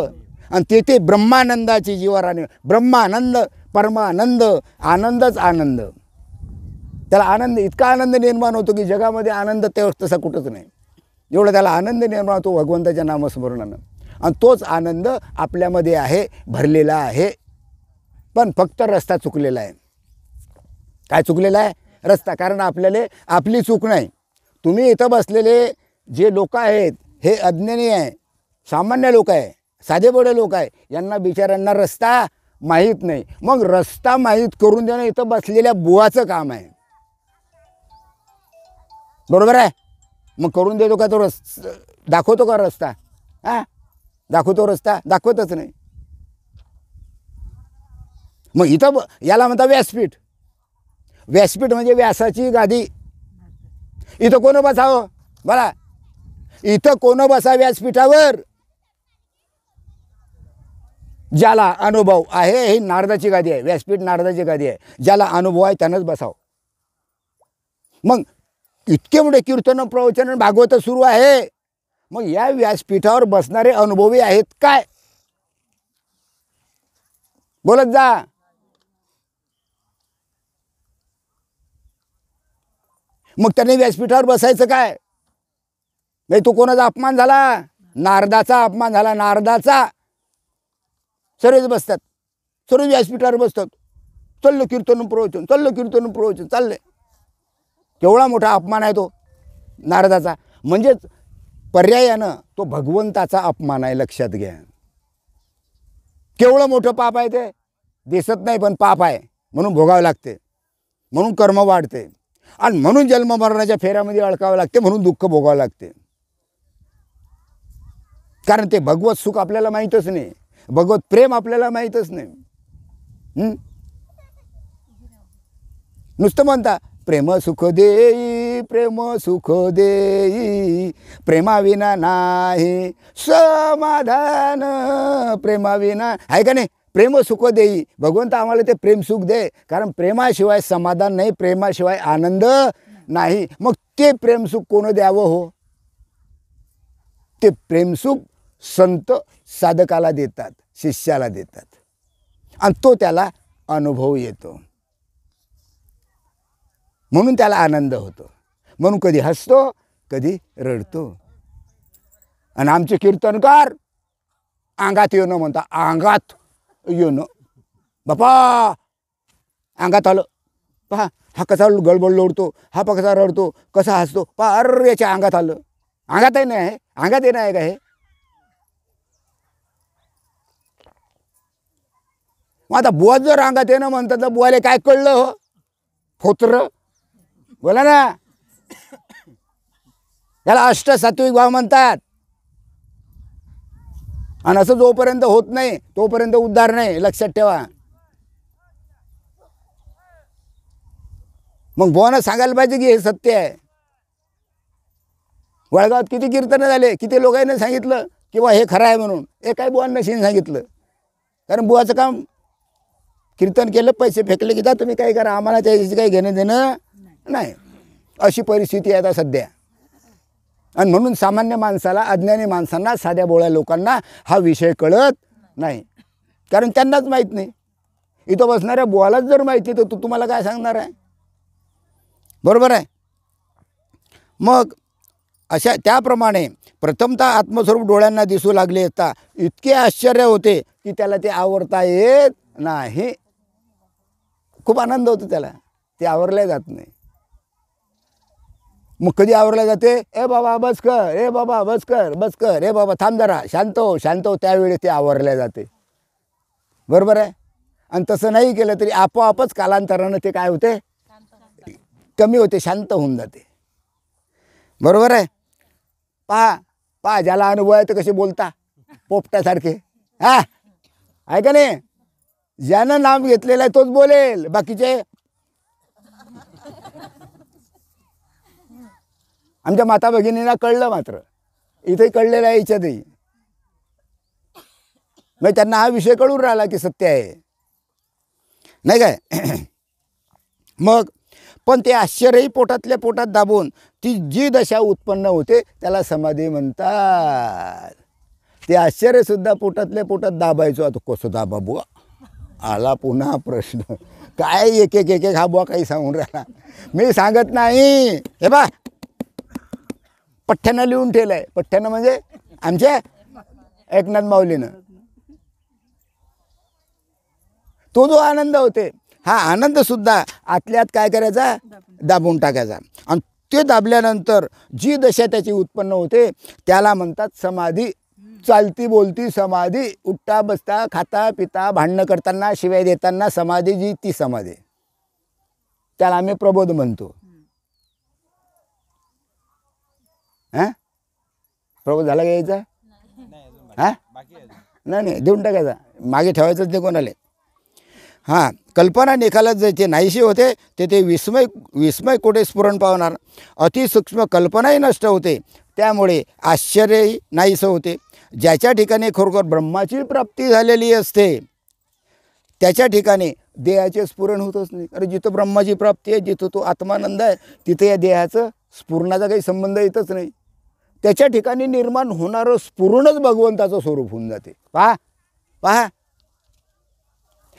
Speaker 1: आणि तेथे ब्रह्मानंदाची जीवाराणी, ब्रह्मानंद, परमानंद, आनंदच आनंद. त्याला आनंद, इतका आनंद निर्माण होतो की जगामध्ये आनंद तसा कुठंच नाही. एवढा त्याला आनंद निर्माण होतो भगवंताच्या नामस्मरणानं. आणि तोच आनंद आपल्यामध्ये आहे, भरलेला आहे. पण फक्त रस्ता चुकलेला आहे. काय चुकलेला आहे, रस्ता. कारण आपल्याला आपली चूक नाही. तुम्ही इथं बसलेले जे लोक आहेत हे अज्ञानी आहे, सामान्य लोक आहे, साधेबोडे लोक आहे. यांना बिचाऱ्यांना रस्ता माहीत नाही. मग रस्ता माहीत करून देणं इथं बसलेल्या बुवाचं काम आहे, बरोबर आहे. मग करून देतो का तो दाखवतो का रस्ता. हां, दाखवतो रस्ता, दाखवतच नाही. मग इथं याला म्हणता व्यासपीठ. व्यासपीठ म्हणजे व्यासाची गादी. इथं कोण बसावं बघा, इथं कोण बसा व्यासपीठावर, ज्याला अनुभव आहे. ही नारदाची गादी आहे, व्यासपीठ नारदाची गादी आहे. ज्याला अनुभव आहे त्यानंच बसावं. मग इतके मोठे कीर्तन, प्रवचन, भागवत सुरू आहे. मग या व्यासपीठावर बसणारे अनुभवी आहेत काय, बोलत जा. मग त्याने व्यासपीठावर बसायचं काय. नाही, तो कोणाचा अपमान झाला, नारदाचा अपमान झाला, नारदाचा. सर्वच बसतात, सर्व व्यासपीठावर बसतात. चाललं कीर्तन प्रवचन, चाललं कीर्तन प्रवचन, चाललंय. केवढा मोठा अपमान आहे तो नारदाचा. म्हणजेच पर्यायानं तो भगवंताचा अपमान आहे, लक्षात घ्या. केवढं मोठं पाप आहे ते दिसत नाही, पण पाप आहे म्हणून भोगावं लागते, म्हणून कर्म वाढते आणि म्हणून जन्म मरणाच्या फेऱ्यामध्ये अडकावं लागते, म्हणून दुःख भोगावं लागते. कारण ते भगवत सुख आपल्याला माहीतच नाही, भगवत प्रेम आपल्याला माहीतच नाही. नुसतं म्हणता प्रेम सुख देई, प्रेम सुख देई, प्रेमाविना नाही समाधान, प्रेमाविना आहे का नाही. प्रेम सुख देई, भगवंत आम्हाला ते प्रेम सुख दे, कारण प्रेमाशिवाय समाधान नाही, प्रेमाशिवाय आनंद नाही. मग ते प्रेमसुख कोण द्यावं हो. ते प्रेमसुख संत साधकाला देतात, शिष्याला देतात आणि तो त्याला अनुभव येतो, म्हणून त्याला आनंद होतो, म्हणून कधी हसतो कधी रडतो. आणि आमचे कीर्तनकार अंगात येणं म्हणता, अंगात येणं बापा, अंगात आलं पहा, हा कसा गडबड लोडतो, हा कसा रडतो, कसा हसतो पहा, अरे याच्या अंगात आलं. अंगातही नाही आहे, अंगात येणं आहे का हे. मग आता बुवा जर अंगात येणं म्हणतात तर बुवाले काय कळलं हो, फोत्र बोला ना. याला अष्टसात्विक भाव म्हणतात. आणि असं जोपर्यंत होत नाही तोपर्यंत उद्धार नाही, लक्षात ठेवा. मग बुवानं सांगायला पाहिजे की हे सत्य आहे. वळगावात किती कीर्तनं झाले, किती लोकांनी सांगितलं की बा हे खरं आहे म्हणून. हे काय बुवांना नशीन सांगितलं, कारण बुवाचं काम कीर्तन केलं, पैसे फेकले की जा तुम्ही काय करा, आम्हाला त्याच्याशी काही घेणं देणं नाही. अशी परिस्थिती आहे आता सध्या. आणि म्हणून सामान्य माणसाला, अज्ञानी माणसांना, साध्या बोळ्या लोकांना हा विषय कळत नाही, कारण त्यांनाच माहीत नाही. इथं बसणाऱ्या बुवालाच जर माहिती तर तू तुम्हाला काय सांगणार आहे, बरोबर आहे. मग अशा त्याप्रमाणे प्रथमतः आत्मस्वरूप डोळ्यांना दिसू लागले असता इतके आश्चर्य होते की त्याला ते आवरता येत नाही. खूप आनंद होतो त्याला, ते आवरले जात नाही. मग कधी आवरल्या जाते, ए बाबा बस कर, ए बाबा बस कर, बस कर, ए बाबा थांब जरा, शांत हो, शांत हो, त्यावेळी ते आवरल्या जाते, बरोबर आहे. आणि तसं नाही केलं तरी आपोआपच कालांतरानं ते काय होते, कमी होते, शांत होऊन जाते, बरोबर आहे. पहा पहा, ज्याला अनुभव आहे तर कसे बोलता पोपटासारखे, हा आहे का नाही. ज्यानं नाम घेतलेलं आहे तोच बोलेल, बाकीचे. आमच्या माता भगिनींना कळलं, मात्र इथे कळलेलं आहे याच्यातही. मग त्यांना हा विषय कळून राहिला की सत्य आहे, नाही काय. मग पण ते आश्चर्यही पोटातल्या पोटात दाबून ती जी दशा उत्पन्न होते त्याला समाधी म्हणतात. ते आश्चर्यसुद्धा पोटातल्या पोटात दाबायचो. आता कसं दाबा बुवा, आला पुन्हा प्रश्न. काय एक एक एक एक हा बुवा काही सांगून राहिला, मी सांगत नाही. हे बा पठ्ठ्यानं लिहून ठेवलं आहे, पठ्ठ्यानं म्हणजे आमच्या एकनाथ माऊलीनं. तो जो आनंद होते, हा आनंदसुद्धा आतल्यात काय करायचा, दाबून टाकायचा. आणि ते दाबल्यानंतर जी दशा त्याची उत्पन्न होते त्याला म्हणतात समाधी. चालती बोलती समाधी, उठता बसता, खाता पिता, भांडणं करताना, शिवाय देताना समाधी, जी ती समाधी, त्याला आम्ही प्रबोध म्हणतो. हां, प्रबोध झाला का यायचा, हां नाही देऊन टाकायचा, मागे ठेवायचंच ते कोणाला. हां, कल्पना निकालात जे नाहीशी होते ते विस्मय कोठे स्फुरण पावणार. अतिसूक्ष्म कल्पनाही नष्ट होते, त्यामुळे आश्चर्यही नाहीसं होते. ज्याच्या ठिकाणी खरोखर ब्रह्माची प्राप्ती झालेली असते त्याच्या ठिकाणी देहाचे स्फुरण होतच नाही. अरे जिथं ब्रह्माची प्राप्ती आहे, जिथं तो आत्मानंद आहे, तिथे या देहाचं स्फुरणाचा काही संबंध येतच नाही. त्याच्या ठिकाणी निर्माण होणारं स्फुरणच भगवंताचं स्वरूप होऊन जाते. पहा पहा,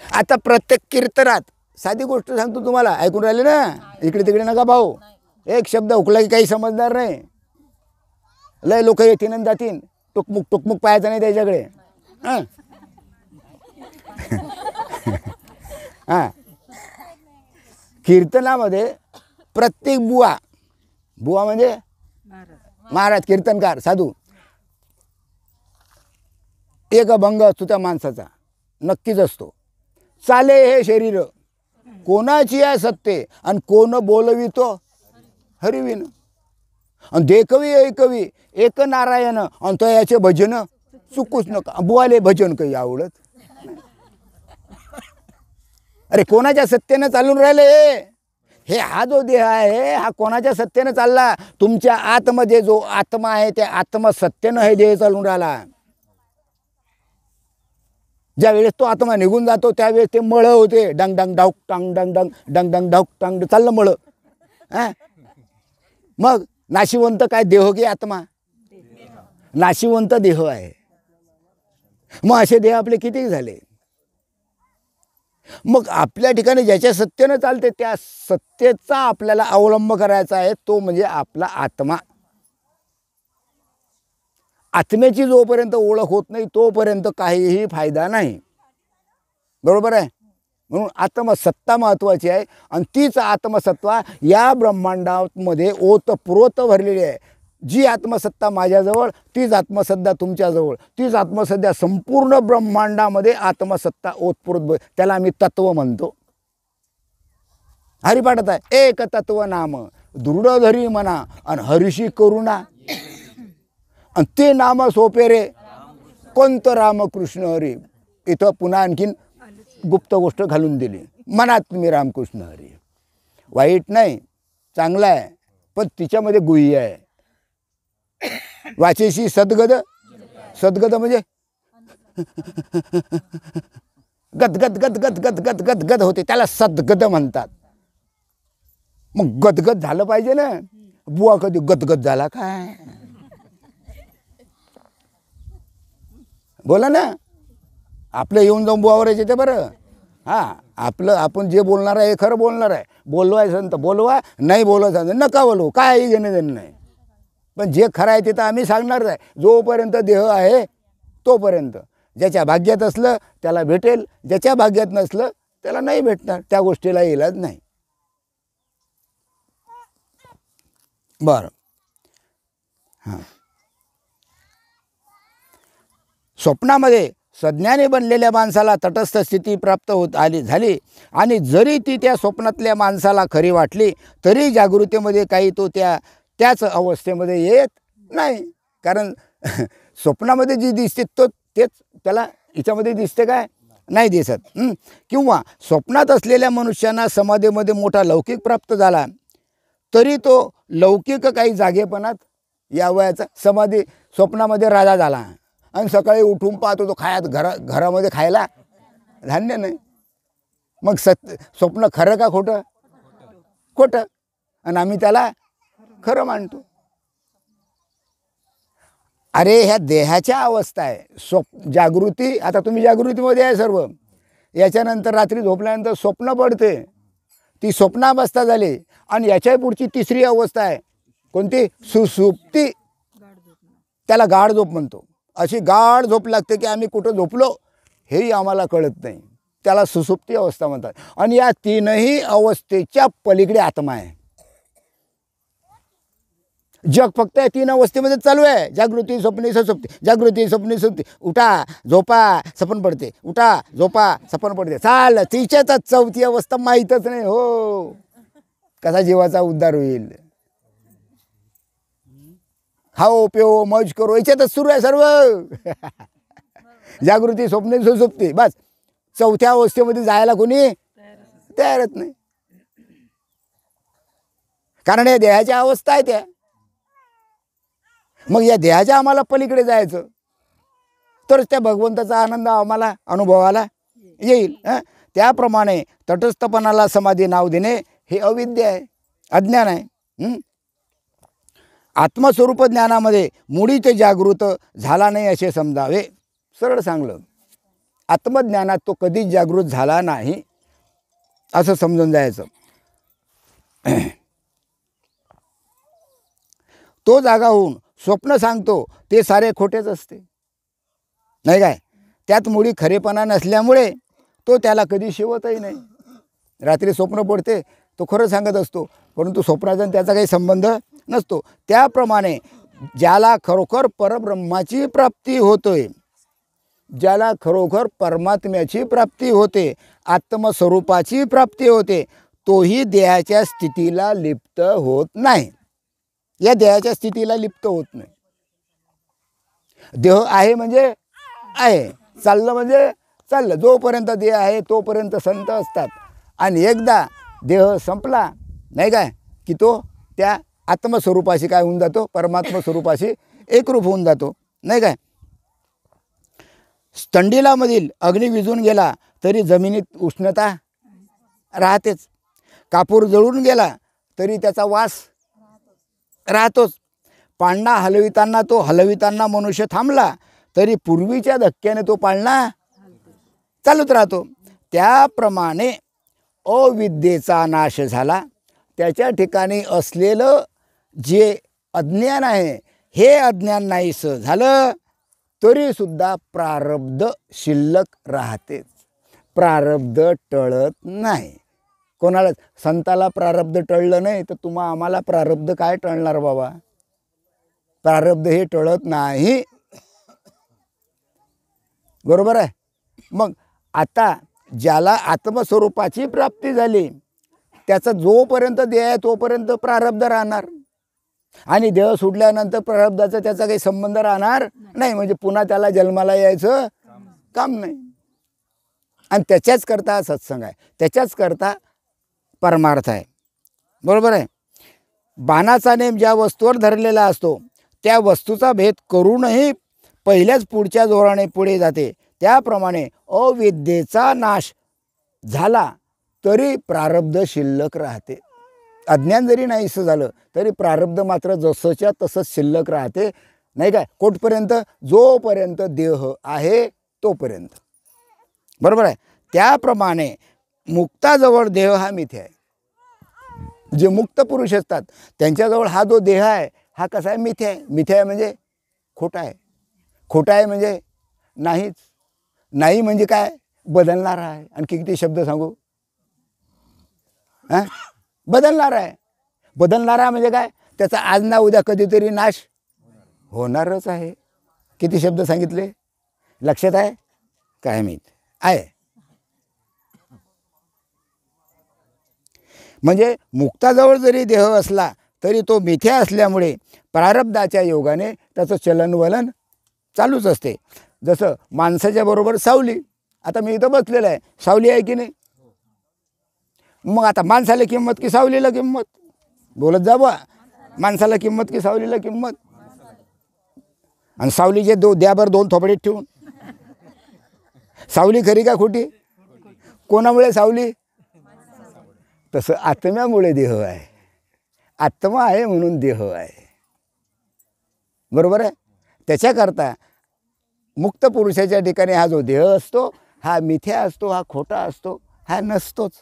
Speaker 1: आता प्रत्येक कीर्तनात साधी गोष्ट सांगतो तुम्हाला, ऐकून राहिले ना, इकडे तिकडे नका भाऊ. एक शब्द हुकला की काही समजणार नाही. लय लोक येतील आणि जातील, टुकमुक टुकमुक पाहायचं नाही त्याच्याकडे. हां हां, कीर्तनामध्ये प्रत्येक बुवा, बुवा म्हणजे
Speaker 2: महाराज
Speaker 1: महाराज, कीर्तनकार, साधू, एक भंग असतो त्या माणसाचा, नक्कीच असतो. चाले हे शरीर कोणाची आहे सत्ते, आणि कोण बोलवितो हरिविन. आणि देखवी ऐकवी एक नारायण, आणि तो याचे भजन चुकूच नका. बुवाले भजन काही आवडत. अरे कोणाच्या सत्तेनं चालून राहिले हे? हा जो देह आहे हा कोणाच्या सत्तेनं चालला? तुमच्या आतमध्ये जो आत्मा आहे त्या आत्मा सत्तेनं हे देह चालून राहिला. ज्या वेळेस तो आत्मा निघून जातो त्यावेळेस ते मळ होते, डंग डंग डाऊक टांग डंग डंग डंग डंग डाऊक टांग चाललं मळ. मग नाशिवंत काय देह की आत्मा? नाशिवंत देह आहे. मग असे देह आपले किती झाले? मग आपल्या ठिकाणी ज्याच्या सत्तेनं चालते त्या सत्तेचा आपल्याला अवलंब करायचा आहे, तो म्हणजे आपला आत्मा. आत्म्याची जोपर्यंत ओळख होत नाही तोपर्यंत काहीही फायदा नाही. बरोबर आहे. म्हणून आत्मसत्ता महत्त्वाची आहे. आणि तीच आत्मसत्ता या ब्रह्मांडामध्ये ओतप्रोत भरलेली आहे. जी आत्मसत्ता माझ्याजवळ तीच आत्मसत्ता तुमच्याजवळ, तीच आत्मसत्ता संपूर्ण ब्रह्मांडामध्ये आत्मसत्ता ओतप्रोत. त्याला आम्ही तत्व म्हणतो. हरिपाठात आहे, एक तत्व नाम दृढ धरी म्हणा आणि हरिशी करुणा. आणि ते नाम सोपे रे कोणतं रामकृष्ण हरी. इथं पुन्हा आणखीन गुप्त गोष्ट घालून दिली. मनात तुम्ही रामकृष्ण हरी. वाईट नाही, चांगला आहे, पण तिच्यामध्ये गुह्य आहे. वाचेशी सद्गद, सद्गद म्हणजे गदगद गदगद गदगद गदगद होते, त्याला सद्गद म्हणतात. मग गदगद झालं पाहिजे ना. बुवा कधी गदगद झाला काय? बोला ना. आपलं येऊन जाऊन बुवावर येते बरं. हां, आपलं आपण जे बोलणार आहे हे खरं बोलणार आहे. बोलवायचं तर बोलवा, नाही बोलवायचं नका बोलवू, काही घेणं देणं नाही. पण जे खरं आहे ते तर आम्ही सांगणारच आहे. जोपर्यंत देह आहे तोपर्यंत. ज्याच्या भाग्यात असलं त्याला भेटेल, ज्याच्या भाग्यात नसलं त्याला नाही भेटणार. त्या गोष्टीला इलाज नाही. बरं. हां, स्वप्नामध्ये सज्ञाने बनलेल्या माणसाला तटस्थ स्थिती प्राप्त झाली आणि जरी ती त्या स्वप्नातल्या माणसाला खरी वाटली तरी जागृतीमध्ये काही तो त्याच अवस्थेमध्ये येत नाही. कारण स्वप्नामध्ये जी दिसते तो तेच त्याला हिच्यामध्ये दिसते काय? नाही दिसत. किंवा स्वप्नात असलेल्या मनुष्यांना समाधीमध्ये मोठा लौकिक प्राप्त झाला तरी तो लौकिक काही जागेपणात या वयाचा समाधी स्वप्नामध्ये राजा झाला आणि सकाळी उठून पाहतो तो घरामध्ये खायला धान्य नाही. मग स्वप्न खरं का खोटं? खोटं. आणि आम्ही त्याला खरं मानतो. अरे ह्या देहाच्या अवस्था आहे. जागृती, आता तुम्ही जागृतीमध्ये आहे सर्व. याच्यानंतर रात्री झोपल्यानंतर स्वप्न पडते, ती स्वप्नावस्था झाली. आणि याच्या पुढची तिसरी अवस्था आहे कोणती? सुसुप्ती. त्याला गाढ झोप म्हणतो. अशी गाढ झोप लागते की आम्ही कुठं झोपलो हेही आम्हाला कळत नाही. त्याला सुसुप्ती अवस्था म्हणतात. आणि या तीनही अवस्थेच्या पलीकडे आत्मा आहे. जग फक्त या तीन अवस्थेमध्ये चालू आहे. जागृती, स्वप्नी, सुसुप्ती. जागृती, स्वप्नी, सुसुप्ती. उठा झोपा सपन पडते, उठा झोपा सपन पडते. चाल तिच्याच चौथी अवस्था माहीतच नाही. हो, कसा जीवाचा उद्धार होईल? खाओ पिओ मौज करो याच्यातच सुरू आहे सर्व. जागृती, स्वप्ने, सुसुप्ती. बस चौथ्या अवस्थेमध्ये जायला कोणी तयारच नाही. कारण या देहाच्या अवस्था आहे त्या. मग या देहाच्या आम्हाला पलीकडे जायचं तरच त्या भगवंताचा आनंद आम्हाला अनुभवाला येईल. त्याप्रमाणे तटस्थपणाला समाधी नाव देणे हे अविद्या आहे, अज्ञान आहे. आत्मस्वरूप ज्ञानामध्ये मुळीच जागृत झाला नाही असे समजावे. सरळ सांगलं, आत्मज्ञानात तो कधीच जागृत झाला नाही असं समजून जायचं. तो जागा होऊन स्वप्न सांगतो ते सारे खोटेच असते, नाही काय? त्यात मुळी खरेपणा नसल्यामुळे तो त्याला कधी शिवतही नाही. रात्री स्वप्न पडते तो खरं सांगत असतो, परंतु स्वप्नाचा आणि त्याचा काही संबंध नसतो. त्याप्रमाणे ज्याला खरोखर परब्रह्माची प्राप्ती होतोय, ज्याला खरोखर परमात्म्याची प्राप्ती होते, आत्मस्वरूपाची प्राप्ती होते, तोही देहाच्या स्थितीला लिप्त होत नाही. या देहाच्या स्थितीला लिप्त होत नाही. देह आहे म्हणजे आहे, चाललं म्हणजे चाललं. जोपर्यंत देह आहे तोपर्यंत संत असतात. आणि एकदा देह संपला नाही काय की तो त्या आत्मस्वरूपाशी काय होऊन जातो, परमात्मा स्वरूपाशी एकरूप होऊन जातो नाही काय. स्तंडिलामधील अग्नी विझून गेला तरी जमिनीत उष्णता राहतेच. कापूर जळून गेला तरी त्याचा वास राहतोच. पाळणा हलविताना मनुष्य थांबला तरी पूर्वीच्या धक्क्याने तो पाळणा चालूच राहतो. त्याप्रमाणे अविद्येचा नाश झाला. त्याच्या ठिकाणी असलेलं जे अज्ञान आहे, हे अज्ञान नाहीसं झालं तरीसुद्धा प्रारब्ध शिल्लक राहतेच. प्रारब्ध टळत नाही. कोणाला संताला प्रारब्ध टळलं नाही तर आम्हाला प्रारब्ध काय टळणार बाबा. प्रारब्ध हे टळत नाही. बरोबर आहे. मग आता ज्याला आत्मस्वरूपाची प्राप्ती झाली त्याचा जोपर्यंत देह आहे तोपर्यंत प्रारब्ध राहणार, आणि देह सुटल्यानंतर प्रारब्धाचा त्याचा काही संबंध राहणार नाही. म्हणजे पुन्हा त्याला जन्माला यायचं काम नाही. आणि त्याच्याच करता सत्संग आहे, त्याच्याच करता परमार्थ आहे. बरोबर आहे. बाणाचा नेम ज्या वस्तूवर धरलेला असतो त्या वस्तूचा भेद करूनही पहिल्याच पुढच्या जोराने पुढे जाते. त्याप्रमाणे अविद्येचा नाश झाला तरी प्रारब्ध शिल्लक राहते. अज्ञान जरी नाहीसं झालं तरी प्रारब्ध मात्र जसंच्या तसंच शिल्लक राहते नाही काय. कोठपर्यंत? जोपर्यंत देह आहे तोपर्यंत. बरोबर आहे. त्याप्रमाणे मुक्ताजवळ देह हा मिथ्या आहे. जे मुक्त पुरुष असतात त्यांच्याजवळ हा जो देह आहे हा कसा आहे? मिथ्या आहे. मिथ्या आहे म्हणजे खोटा आहे. खोटा आहे म्हणजे नाहीच. नाही म्हणजे काय? बदलणारा आहे. आणखी किती शब्द सांगू? हां, बदलणारा आहे. बदलणारा म्हणजे काय? त्याचा आज ना उद्या कधीतरी नाश होणारच आहे. किती शब्द सांगितले? लक्षात आहे? काय माहीत आहे. म्हणजे मुक्ताजवळ जरी देह असला तरी तो मिथ्या असल्यामुळे प्रारब्धाच्या योगाने त्याचं चलनवलन चालूच असते. जसं माणसाच्या बरोबर सावली. आता मी इथं बसलेलं आहे, सावली आहे की नाही? मग आता माणसाला किंमत की सावलीला किंमत? बोलत जा बा. माणसाला किंमत की सावलीला किंमत? आणि सावलीचे द्याबर दोन थोपडीत ठेवून. सावली खरी का खोटी? कोणामुळे सावली? तसं आत्म्यामुळे देह आहे. आत्मा आहे म्हणून देह आहे. बरोबर आहे. त्याच्याकरता मुक्त पुरुषाच्या ठिकाणी हा जो देह असतो हा मिथ्या असतो, हा खोटा असतो, हा नसतोच.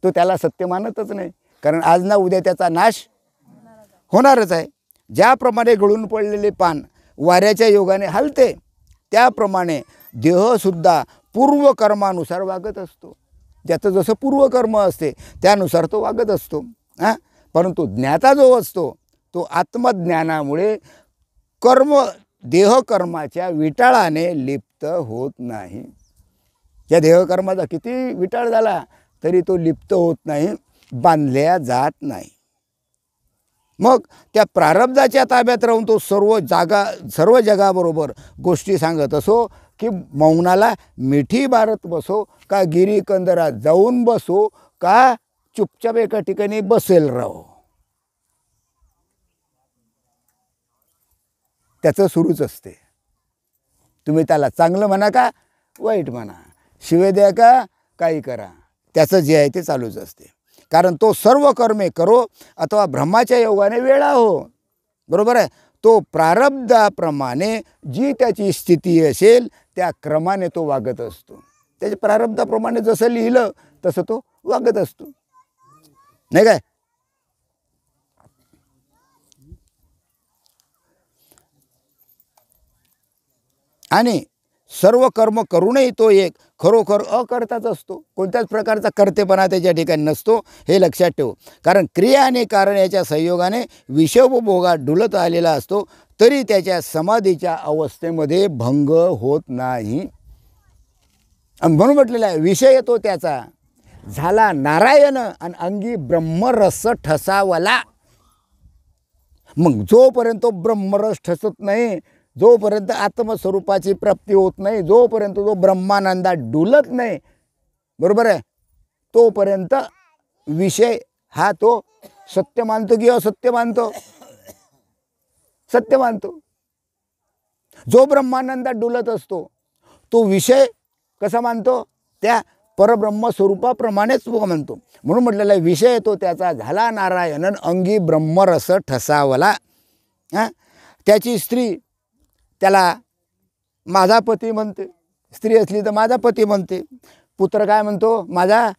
Speaker 1: तो त्याला सत्य मानतच नाही. कारण आज ना उद्या त्याचा नाश होणारच आहे. ज्याप्रमाणे गळून पडलेले पान वाऱ्याच्या योगाने हलते त्याप्रमाणे देहसुद्धा पूर्वकर्मानुसार वागत असतो. ज्याचं जसं पूर्वकर्म असते त्यानुसार तो वागत असतो. हां, परंतु ज्ञाता जो असतो तो आत्मज्ञानामुळे देहकर्माच्या विटाळाने लिप्त होत नाही. या देहकर्माचा किती विटाळ झाला तरी तो लिप्त होत नाही, बांधल्या जात नाही. मग त्या प्रारब्धाच्या ताब्यात राहून तो सर्व जगाबरोबर गोष्टी सांगत असो की मौनाला मिठी बारत बसो का गिरी कंदरात जाऊन बसो का चुपचाप एका ठिकाणी बसेल राहो, त्याचं सुरूच असते. तुम्ही त्याला चांगलं म्हणा का वाईट म्हणा, शिवे द्या का काही करा, त्याचं जे आहे ते चालूच असते. कारण तो सर्व कर्मे करो अथवा ब्रह्माच्या योगाने वेळा हो. बरोबर आहे. तो प्रारब्धाप्रमाणे जी त्याची स्थिती असेल त्या क्रमाने तो वागत असतो. त्याच्या प्रारब्धाप्रमाणे जसं लिहिलं तसं तो वागत असतो नाही काय. आणि सर्व कर्म करूनही तो एक खरोखर अकर्ताच असतो. कोणत्याच प्रकारचा कर्तेपणा त्याच्या ठिकाणी नसतो, हे लक्षात ठेव. कारण क्रिया आणि कारण याच्या संयोगाने विषयोपभोगात डुलत आलेला असतो, तरी त्याच्या समाधीच्या अवस्थेमध्ये भंग होत नाही. आणि म्हणून म्हटलेलं आहे, विषय येतो त्याचा झाला नारायण आणि अंगी ब्रह्मरस ठसावला. मग जोपर्यंत ब्रह्मरस ठसत नाही, जोपर्यंत आत्मस्वरूपाची प्राप्ती होत नाही, जोपर्यंत तो ब्रह्मानंदात डुलत नाही, बरोबर आहे, तोपर्यंत विषय हा तो सत्य मानतो की असत्य मानतो? सत्य मानतो. जो ब्रह्मानंदात डुलत असतो तो विषय कसा मानतो? त्या परब्रह्म स्वरूपाप्रमाणेच तो म्हणतो. म्हणून म्हटलेला विषय तो त्याचा झाला नारायण अंगी ब्रह्मरस ठसावला. त्याची स्त्री त्याला माझा पती म्हणते, स्त्री असली तर माझा पती म्हणते, पुत्र काय म्हणतो? माझा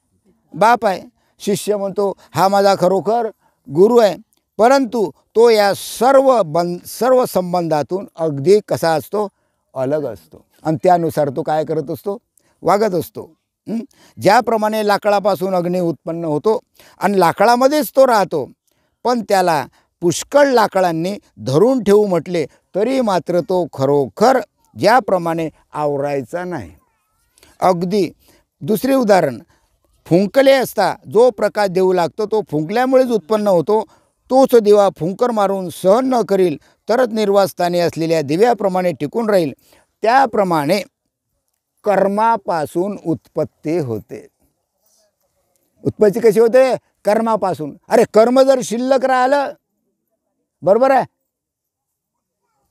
Speaker 1: बाप आहे, शिष्य म्हणतो हा माझा खरोखर गुरु आहे. परंतु तो या सर्व संबंधातून अगदी कसा असतो? अलग असतो. आणि त्यानुसार तो काय करत असतो? वागत असतो. ज्याप्रमाणे लाकडापासून अग्नी उत्पन्न होतो आणि लाकडामध्येच तो राहतो, पण त्याला पुष्कळ लाकडांनी धरून ठेवू म्हटले तरी मात्र तो खरोखर ज्याप्रमाणे आवरायचा नाही. अगदी दुसरे उदाहरण, फुंकले असता जो प्रकाश देऊ लागतो तो फुंकल्यामुळेच उत्पन्न होतो. तोच दिवा फुंकर मारून सहन न करील तरच निर्वासस्थानी असलेल्या दिव्याप्रमाणे टिकून राहील. त्याप्रमाणे कर्मापासून उत्पत्ती होते. उत्पत्ती कशी होते? कर्मापासून. अरे कर्म जर शिल्लक राहिलं, बरोबर आहे,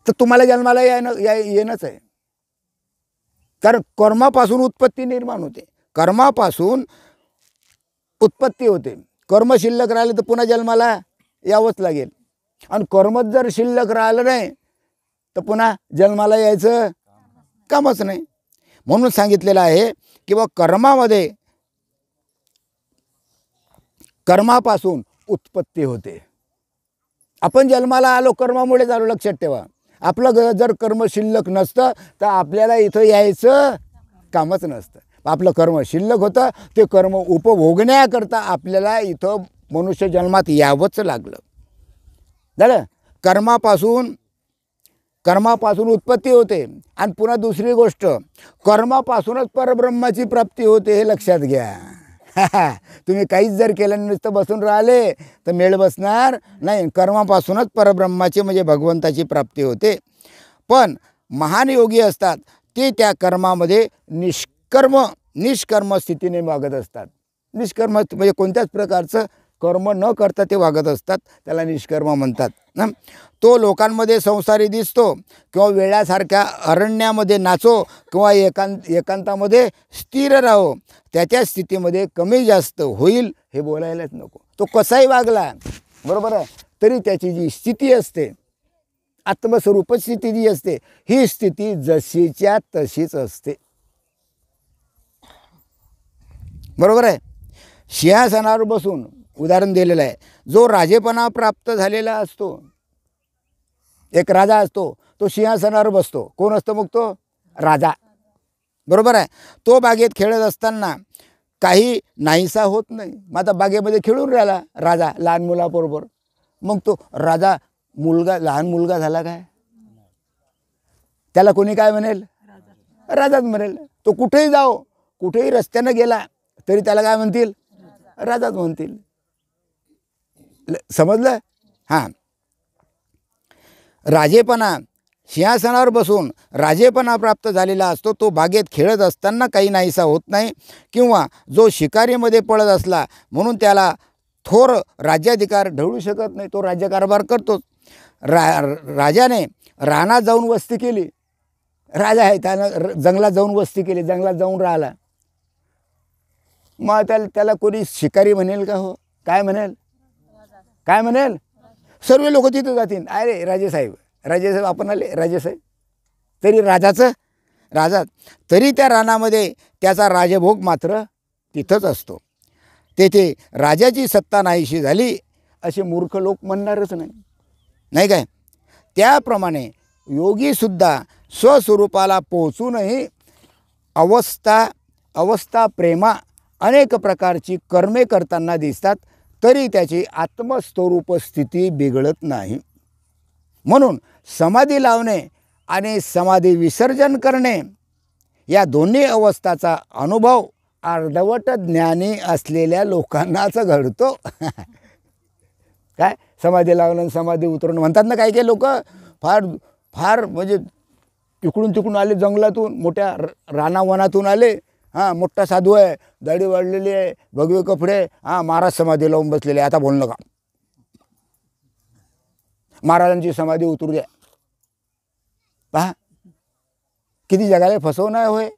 Speaker 1: तर तुम्हाला जन्माला येणंच आहे. कारण कर्मापासून उत्पत्ती निर्माण होते, कर्मापासून उत्पत्ती होते. कर्म शिल्लक राहिलं तर पुन्हा जन्माला यावंच लागेल. आणि कर्मच जर शिल्लक राहिलं नाही तर पुन्हा जन्माला यायचं कामच नाही. म्हणून सांगितलेलं आहे की बा कर्मापासून उत्पत्ती होते. आपण जन्माला आलो कर्मामुळेच आलो, लक्षात ठेवा. आपलं जर कर्म शिल्लक नसतं तर आपल्याला इथं यायचं कामच नसतं. आपलं कर्म शिल्लक होतं, ते कर्म उपभोगण्याकरता आपल्याला इथं मनुष्य जन्मात यावंच लागलं. झालं. कर्मापासून उत्पत्ती होते. आणि पुन्हा दुसरी गोष्ट, कर्मापासूनच परब्रह्माची प्राप्ती होते, हे लक्षात घ्या. तुम्ही काहीच जर केलं नुसतं बसून राहिले तर मेळ बसणार नाही. कर्मापासूनच परब्रह्माची म्हणजे भगवंताची प्राप्ती होते. पण महान योगी असतात ते त्या कर्मामध्ये निष्कर्म स्थितीने वागत असतात. निष्कर्म म्हणजे कोणत्याच प्रकारचं कर्म न करता ते वागत असतात, त्याला निष्कर्म म्हणतात. तो लोकांमध्ये संसारी दिसतो किंवा वेळासारख्या अरण्यामध्ये नाचो किंवा एकांतामध्ये स्थिर राहो, त्याच्या स्थितीमध्ये कमी जास्त होईल हे बोलायलाच नको. तो कसाही वागला, बरोबर आहे, तरी त्याची जी स्थिती असते, आत्मस्वरूप स्थिती जी असते, ही स्थिती जशीच्या तशीच असते. बरोबर आहे. सिंहासनावर बसून उदाहरण दिलेलं आहे. जो राजेपणा प्राप्त झालेला असतो, एक राजा असतो, तो सिंहासनावर बसतो. कोण असतो मग तो? राजा. बरोबर आहे. तो बागेत खेळत असताना काही नाहीसा होत नाही. मग आता बागेमध्ये खेळून राहिला राजा लहान मुलाबरोबर, मग तो राजा लहान मुलगा झाला काय? त्याला कोणी काय म्हणेल? राजाच म्हणेल. तो कुठेही जाओ, कुठेही रस्त्यानं गेला तरी त्याला काय म्हणतील? राजाच म्हणतील. समजलं? हां. राजेपणा, सिंहासनावर बसून राजेपणा प्राप्त झालेला असतो. तो बागेत खेळत असताना काही नाहीसा होत नाही. किंवा जो शिकारीमध्ये पळत असला म्हणून त्याला थोर राज्याधिकार ढळू शकत नाही, तो राज्यकारभार करतोच. राजाने रानात जाऊन वस्ती केली, राजा आहे, त्यानं जंगलात जाऊन वस्ती केली, जंगलात जाऊन राहिला, मग त्याला कोणी शिकारी म्हणेल का? हो, काय म्हणेल? काय म्हणेल? सर्व लोक तिथं जातील, अरे राजेसाहेब आपण आले राजेसाहेब. तरी राजा तरी त्या रानामध्ये त्याचा राजभोग मात्र तिथंच असतो. तेथे राजाची सत्ता नाहीशी झाली असे मूर्ख लोक म्हणणारच नाही, नाही काय? त्याप्रमाणे योगीसुद्धा स्वस्वरूपाला पोहोचूनही अवस्था प्रेमा अनेक प्रकारची कर्मे करताना दिसतात, तरी त्याची आत्मस्वरूप स्थिती बिघडत नाही. म्हणून समाधी लावणे आणि समाधी विसर्जन करणे या दोन्ही अवस्थाचा अनुभव अर्धवट ज्ञानी असलेल्या लोकांनाच घडतो. काय समाधी लावणं समाधी उतरणं म्हणतात ना, काही काही लोक फार फार म्हणजे इकडून तिकडून आले, जंगलातून मोठ्या रानावनातून आले. हां, मोठा साधू आहे, दाढी वाढलेली आहे, भगवे कपडे, हां महाराज समाधी लावून बसलेले. आता बोल नका, महाराजांची समाधी उतरू द्या. पहा किती जगाला फसवणं होय.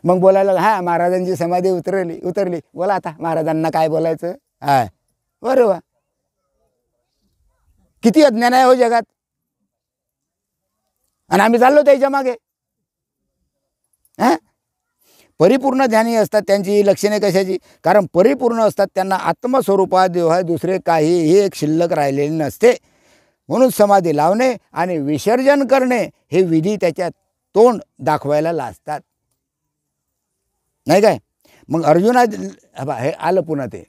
Speaker 1: मग बोलायला हा महाराजांची समाधी उतरली बोला आता महाराजांना काय बोलायचं. हाय बरोबर, किती अज्ञान आहे हो जगात, आणि आम्ही चाललो त्याच्या मागे. परिपूर्ण ज्ञानी असतात, त्यांची लक्षणे कशाची, कारण परिपूर्ण असतात, त्यांना आत्मस्वरूपात दुसरे काहीही एक शिल्लक राहिलेले नसते. म्हणून समाधी लावणे आणि विसर्जन करणे हे विधी त्याच्यात तोंड दाखवायला लाजतात, नाही काय. मग हे आलं पुन्हा ते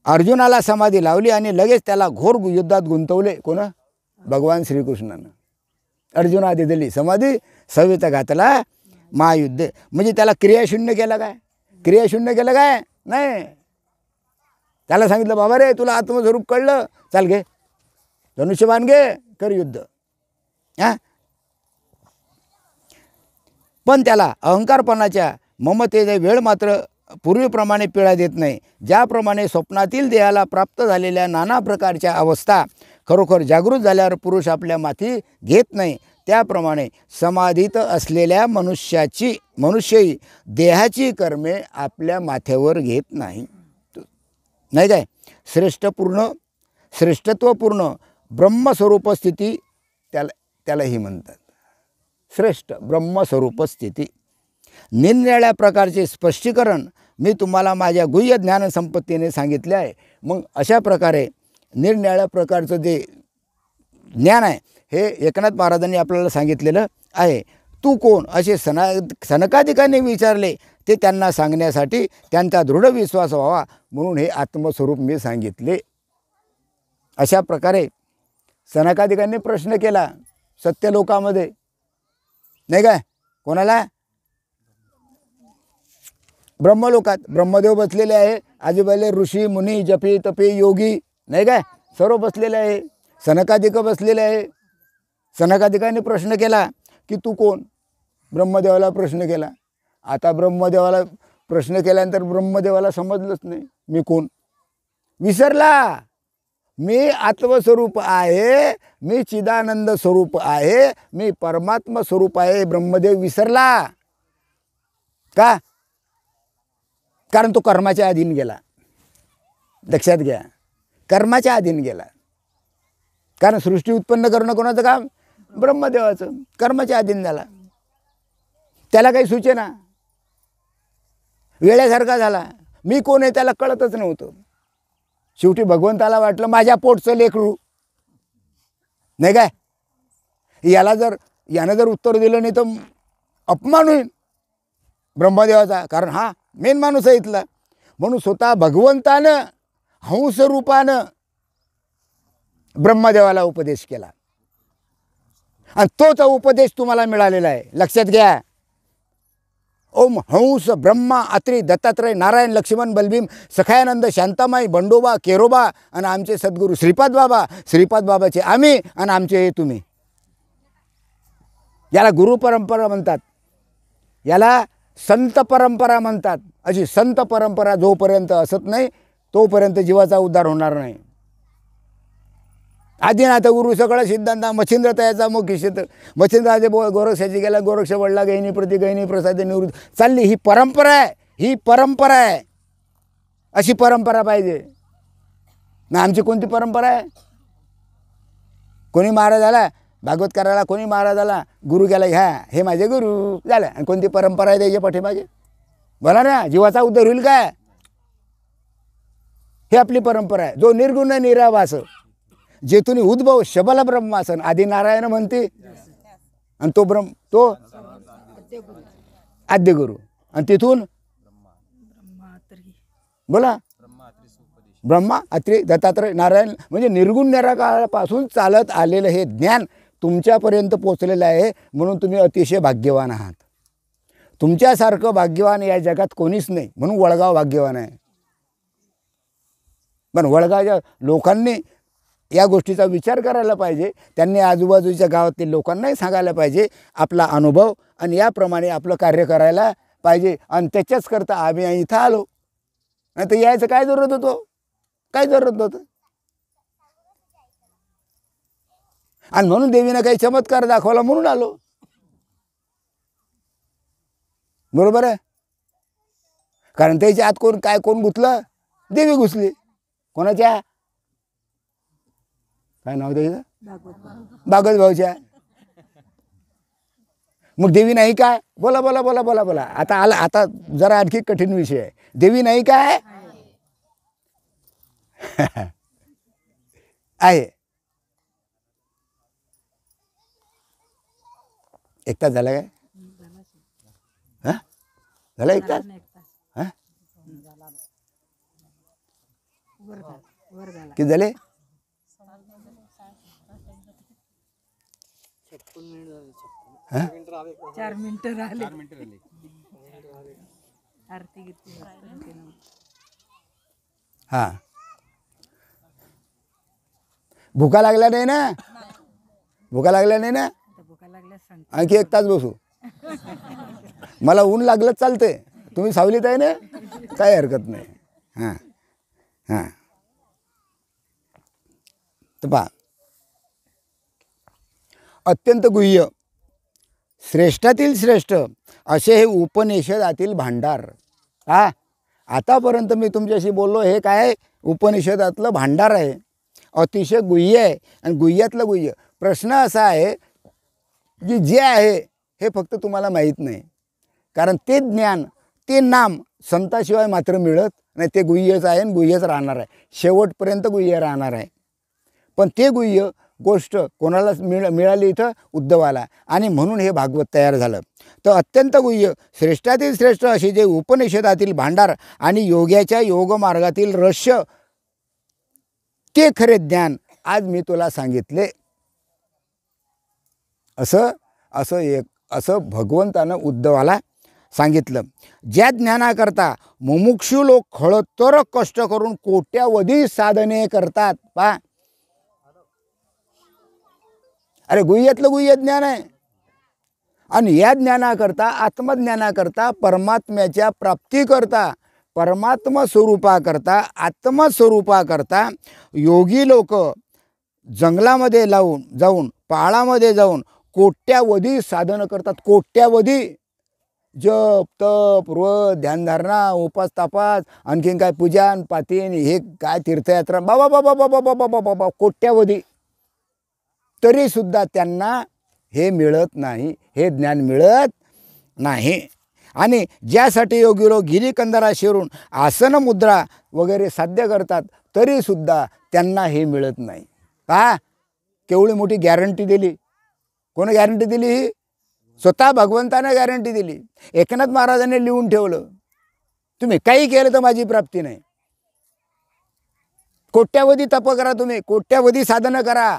Speaker 1: अर्जुनाला समाधी लावली आणि लगेच त्याला घोर युद्धात गुंतवले. कोण? भगवान श्रीकृष्णानं. अर्जुनाआधी दिली समाधी, सविता घातला महायुद्ध. म्हणजे त्याला क्रियाशून्य केलं काय? क्रियाशून्य केलं काय? नाही. त्याला सांगितलं बाबा रे तुला आत्मस्वरूप कळलं, चाल घे धनुष्यबाण घे, कर युद्ध. हां, पण त्याला अहंकारपणाच्या ममतेचा वेळ मात्र पूर्वीप्रमाणे पिळा देत नाही. ज्याप्रमाणे स्वप्नातील देहाला प्राप्त झालेल्या नाना प्रकारच्या अवस्था खरोखर जागृत झाल्यावर पुरुष आपल्या माथी घेत नाही, त्याप्रमाणे समाधीत असलेल्या मनुष्यही देहाची कर्मे आपल्या माथ्यावर घेत नाही. नाही काय. श्रेष्ठत्वपूर्ण ब्रह्मस्वरूप स्थिती त्यालाही म्हणतात. श्रेष्ठ ब्रह्मस्वरूप स्थिती. निरनिराळ्या प्रकारचे स्पष्टीकरण मी तुम्हाला माझ्या गुह्य ज्ञानसंपत्तीने सांगितले आहे. मग अशा प्रकारे निरनिराळ्या प्रकारचं जे ज्ञान आहे हे एकनाथ महाराजांनी आपल्याला सांगितलेलं आहे. तू कोण असे सनकादिकांनी विचारले, ते त्यांना सांगण्यासाठी त्यांचा दृढ विश्वास व्हावा म्हणून हे आत्मस्वरूप मी सांगितले. अशा प्रकारे सनकादिकांनी प्रश्न केला सत्यलोकामध्ये, नाही काय. कोणाला? ब्रह्मलोकात. ब्रह्मदेव बसलेले आहे, आजूबाजूला ऋषी मुनी जपी तपी योगी, नाही काय, सर्व बसलेले आहे. सनकादिक बसलेले आहे. सनकादिकांनी प्रश्न केला की तू कोण? ब्रह्मदेवाला प्रश्न केला. आता ब्रह्मदेवाला प्रश्न केल्यानंतर ब्रह्मदेवाला समजलंच नाही मी कोण. विसरला. मी आत्मस्वरूप आहे, मी चिदानंद स्वरूप आहे, मी परमात्मा स्वरूप आहे. ब्रह्मदेव विसरला. का? कारण तो कर्माच्या अधीन गेला. लक्षात घ्या, कर्माच्या अधीन गेला. कारण सृष्टी उत्पन्न करणं कोणाचं काम? ब्रह्मदेवाचं. कर्माच्या अधीन झाला. त्याला काही सूचना, वेळेसारखा झाला. मी कोण आहे त्याला कळतच नव्हतं. शेवटी भगवंताला वाटलं माझ्या पोटचं लेकरू, नाही काय. यानं जर उत्तर दिलं नाही तर अपमान होईल ब्रह्मदेवाचा, कारण हा मेन माणूस आहे इथला. म्हणून स्वतः भगवंतानं हंसरूपानं ब्रह्मदेवाला उपदेश केला, आणि तोच उपदेश तुम्हाला मिळालेला आहे. लक्षात घ्या. ओम हंस ब्रह्मा अत्री दत्तात्रय नारायण लक्ष्मण बलभीम सखायानंद शांतामाई बंडोबा केरोबा आणि आमचे सद्गुरू श्रीपाद बाबा. श्रीपाद बाबाचे आम्ही आणि आमचे हे तुम्ही. याला गुरु परंपरा म्हणतात, याला संत परंपरा म्हणतात. अशी संत परंपरा जोपर्यंत असत नाही तोपर्यंत जीवाचा उद्धार होणार नाही. आदिनाथ गुरु सगळं सिद्धांत मच्छिंद्र तयाचा मुख्य क्षेत्र. मच्छिंद्राचे गोरक्षाची गेला, गोरक्ष वडला, गहिनी प्रति गहिनी प्रसाद निवृत्त. चालली ही परंपरा आहे, ही परंपरा आहे. अशी परंपरा पाहिजे ना. आमची कोणती परंपरा आहे? कोणी महाराज आला भागवत करायला, कोणी महाराज आला गुरु गेला, ह्या हे माझे गुरु झालं. आणि कोणती परंपरा आहे त्याच्या पाठीमागे? बोला ना, जीवाचा उद्धार होईल काय? ही आपली परंपरा आहे. जो निर्गुण निराभास जेथून उद्भव शबल ब्रह्मासन आदिनारायण म्हणते, आणि तो तो आद्यगुरु, आणि तिथून बोला ब्रह्मा अत्रि दत्तात्रय नारायण, म्हणजे निर्गुण निराकारापासून चालत आलेलं हे ज्ञान तुमच्यापर्यंत पोचलेलं आहे. म्हणून तुम्ही अतिशय भाग्यवान आहात. तुमच्यासारखं भाग्यवान या जगात कोणीच नाही, म्हणून वडगाव भाग्यवान आहे. पण वडगावच्या लोकांनी या गोष्टीचा विचार करायला पाहिजे. त्यांनी आजूबाजूच्या गावातील लोकांनाही सांगायला पाहिजे आपला अनुभव, आणि याप्रमाणे आपलं कार्य करायला पाहिजे. आणि त्याच्याच करता आम्ही इथं आलो, नाही तर यायचं काय जरूरत होतं, काय जरूरत होतं. आणि म्हणून देवीनं काही चमत्कार दाखवला म्हणून आलो. बरोबर आहे. कारण त्याच्या आत कोण घुसलं, देवी घुसली. कोणाच्या, काय नाव त्याचं, भागवत भाऊच्या. मग देवी नाही काय, बोला बोला बोला बोला बोला. आता जरा आणखी कठीण विषय आहे. देवी नाही काय आहे. एक तास झाला काय, हा झाला एक तास, हा किती झाले,
Speaker 2: 4 मिनिटं राहिले. आरती घेतली.
Speaker 1: हा भुका लागल्या नाही ना, भुका लागल्या नाही ना,
Speaker 2: भुका लागल्या सांग.
Speaker 1: आणखी एक तास बसू. मला ऊन लागलं चालते, तुम्ही सावलीत आहे ना, काही हरकत नाही. हां हां तर पहा, अत्यंत गुह्य श्रेष्ठातील श्रेष्ठ असे हे उपनिषदातील भांडार. आतापर्यंत मी तुमच्याशी बोललो, हे काय उपनिषदातलं भांडार आहे, अतिशय गुह्य आहे. आणि गुह्यातलं गुह्य. प्रश्न असा आहे की जे आहे हे फक्त तुम्हाला माहीत नाही, कारण ते ज्ञान, ते नाम संताशिवाय मात्र मिळत नाही. ते गुह्यच आहे आणि गुह्यच राहणार आहे, शेवटपर्यंत गुह्य राहणार आहे. पण ते गुह्य गोष्ट कोणाला मिळाली, इथं उद्धवाला, आणि म्हणून हे भागवत तयार झालं. तर अत्यंत गुह्य श्रेष्ठातील श्रेष्ठ असे जे उपनिषदातील भांडार आणि योग्याच्या योगमार्गातील रहस्य, ते खरे ज्ञान आज मी तुला सांगितले. असं भगवंतानं उद्धवाला सांगितलं. ज्या ज्ञानाकरता मुमुक्षू लोक खळतर कष्ट करून कोट्यावधी साधने करतात. पहा, अरे गुह्यातलं गुह्य ज्ञान आहे. आणि या ज्ञानाकरता, आत्मज्ञानाकरता, परमात्म्याच्या प्राप्तीकरता, परमात्मा स्वरूपाकरता, आत्मस्वरूपाकरता योगी लोक जंगलामध्ये जाऊन पहाडामध्ये जाऊन कोट्यावधी साधनं करतात. कोट्यावधी जप तप व्रत ध्यानधारणा उपास तापास, आणखीन काय पूजन पातीन, हे काय तीर्थयात्रा, बाबा बाबा बाबा बाबा बाबा बाबा कोट्यावधी. तरीसुद्धा त्यांना हे मिळत नाही, हे ज्ञान मिळत नाही. आणि ज्यासाठी योगी लोक गिरीकंदरा शिरून आसन मुद्रा वगैरे साध्य करतात, तरीसुद्धा त्यांना हे मिळत नाही. का, केवढी मोठी गॅरंटी दिली. कोणी गॅरंटी दिली? ही स्वतः भगवंताने गॅरंटी दिली. एकनाथ महाराजांनी लिहून ठेवलं, तुम्ही काही केलं तर माझी प्राप्ती नाही. कोट्यावधी तप करा, तुम्ही कोट्यावधी साधनं करा,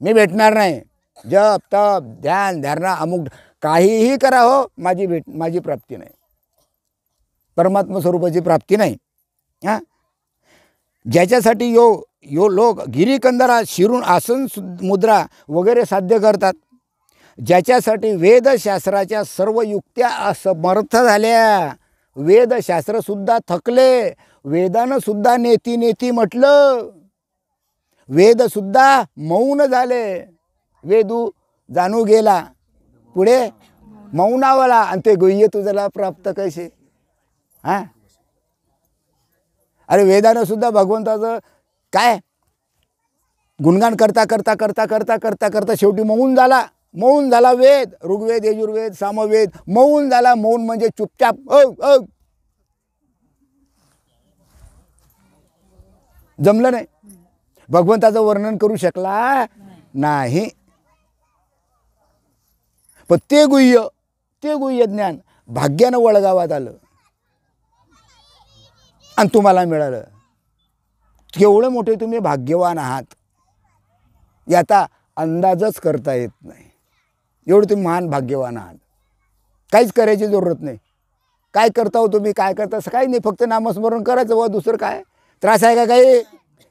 Speaker 1: मी भेटणार नाही. जप तप ध्यान धारणा अमुक काहीही करा, हो माझी प्राप्ती नाही, परमात्मा स्वरूपाची प्राप्ती नाही. हां, ज्याच्यासाठी लोक गिरीकंदरा शिरून आसन मुद्रा वगैरे साध्य करतात, ज्याच्यासाठी वेदशास्त्राच्या सर्व युक्त्या असमर्थ झाल्या, वेदशास्त्रसुद्धा थकले, वेदानं सुद्धा नेती नेती म्हटलं, वेदसुद्धा मौन झाले, वेदू जाणू गेला पुढे मौनावला, आणि ते गुह्य तुझ्याला प्राप्त कैसे. हां, अरे वेदानं सुद्धा भगवंताचं काय गुणगान करता करता करता करता करता करता शेवटी मौन झाला वेद, ऋग्वेद यजुर्वेद सामवेद मौन झाला. मौन म्हणजे चुपचाप, जमलं नाही. भगवंताचं वर्णन करू शकला नाही. पण ते गुह्य ज्ञान भाग्यानं वळगावात आलं आणि तुम्हाला मिळालं. केवढे मोठे तुम्ही भाग्यवान आहात याचा अंदाजच करता येत नाही. एवढे तुम्ही महान भाग्यवान आहात. काहीच करायची जरूरत नाही. काय करता हो तुम्ही, काय करता असं काही नाही. फक्त नामस्मरण करायचं व दुसरं काय त्रास आहे का,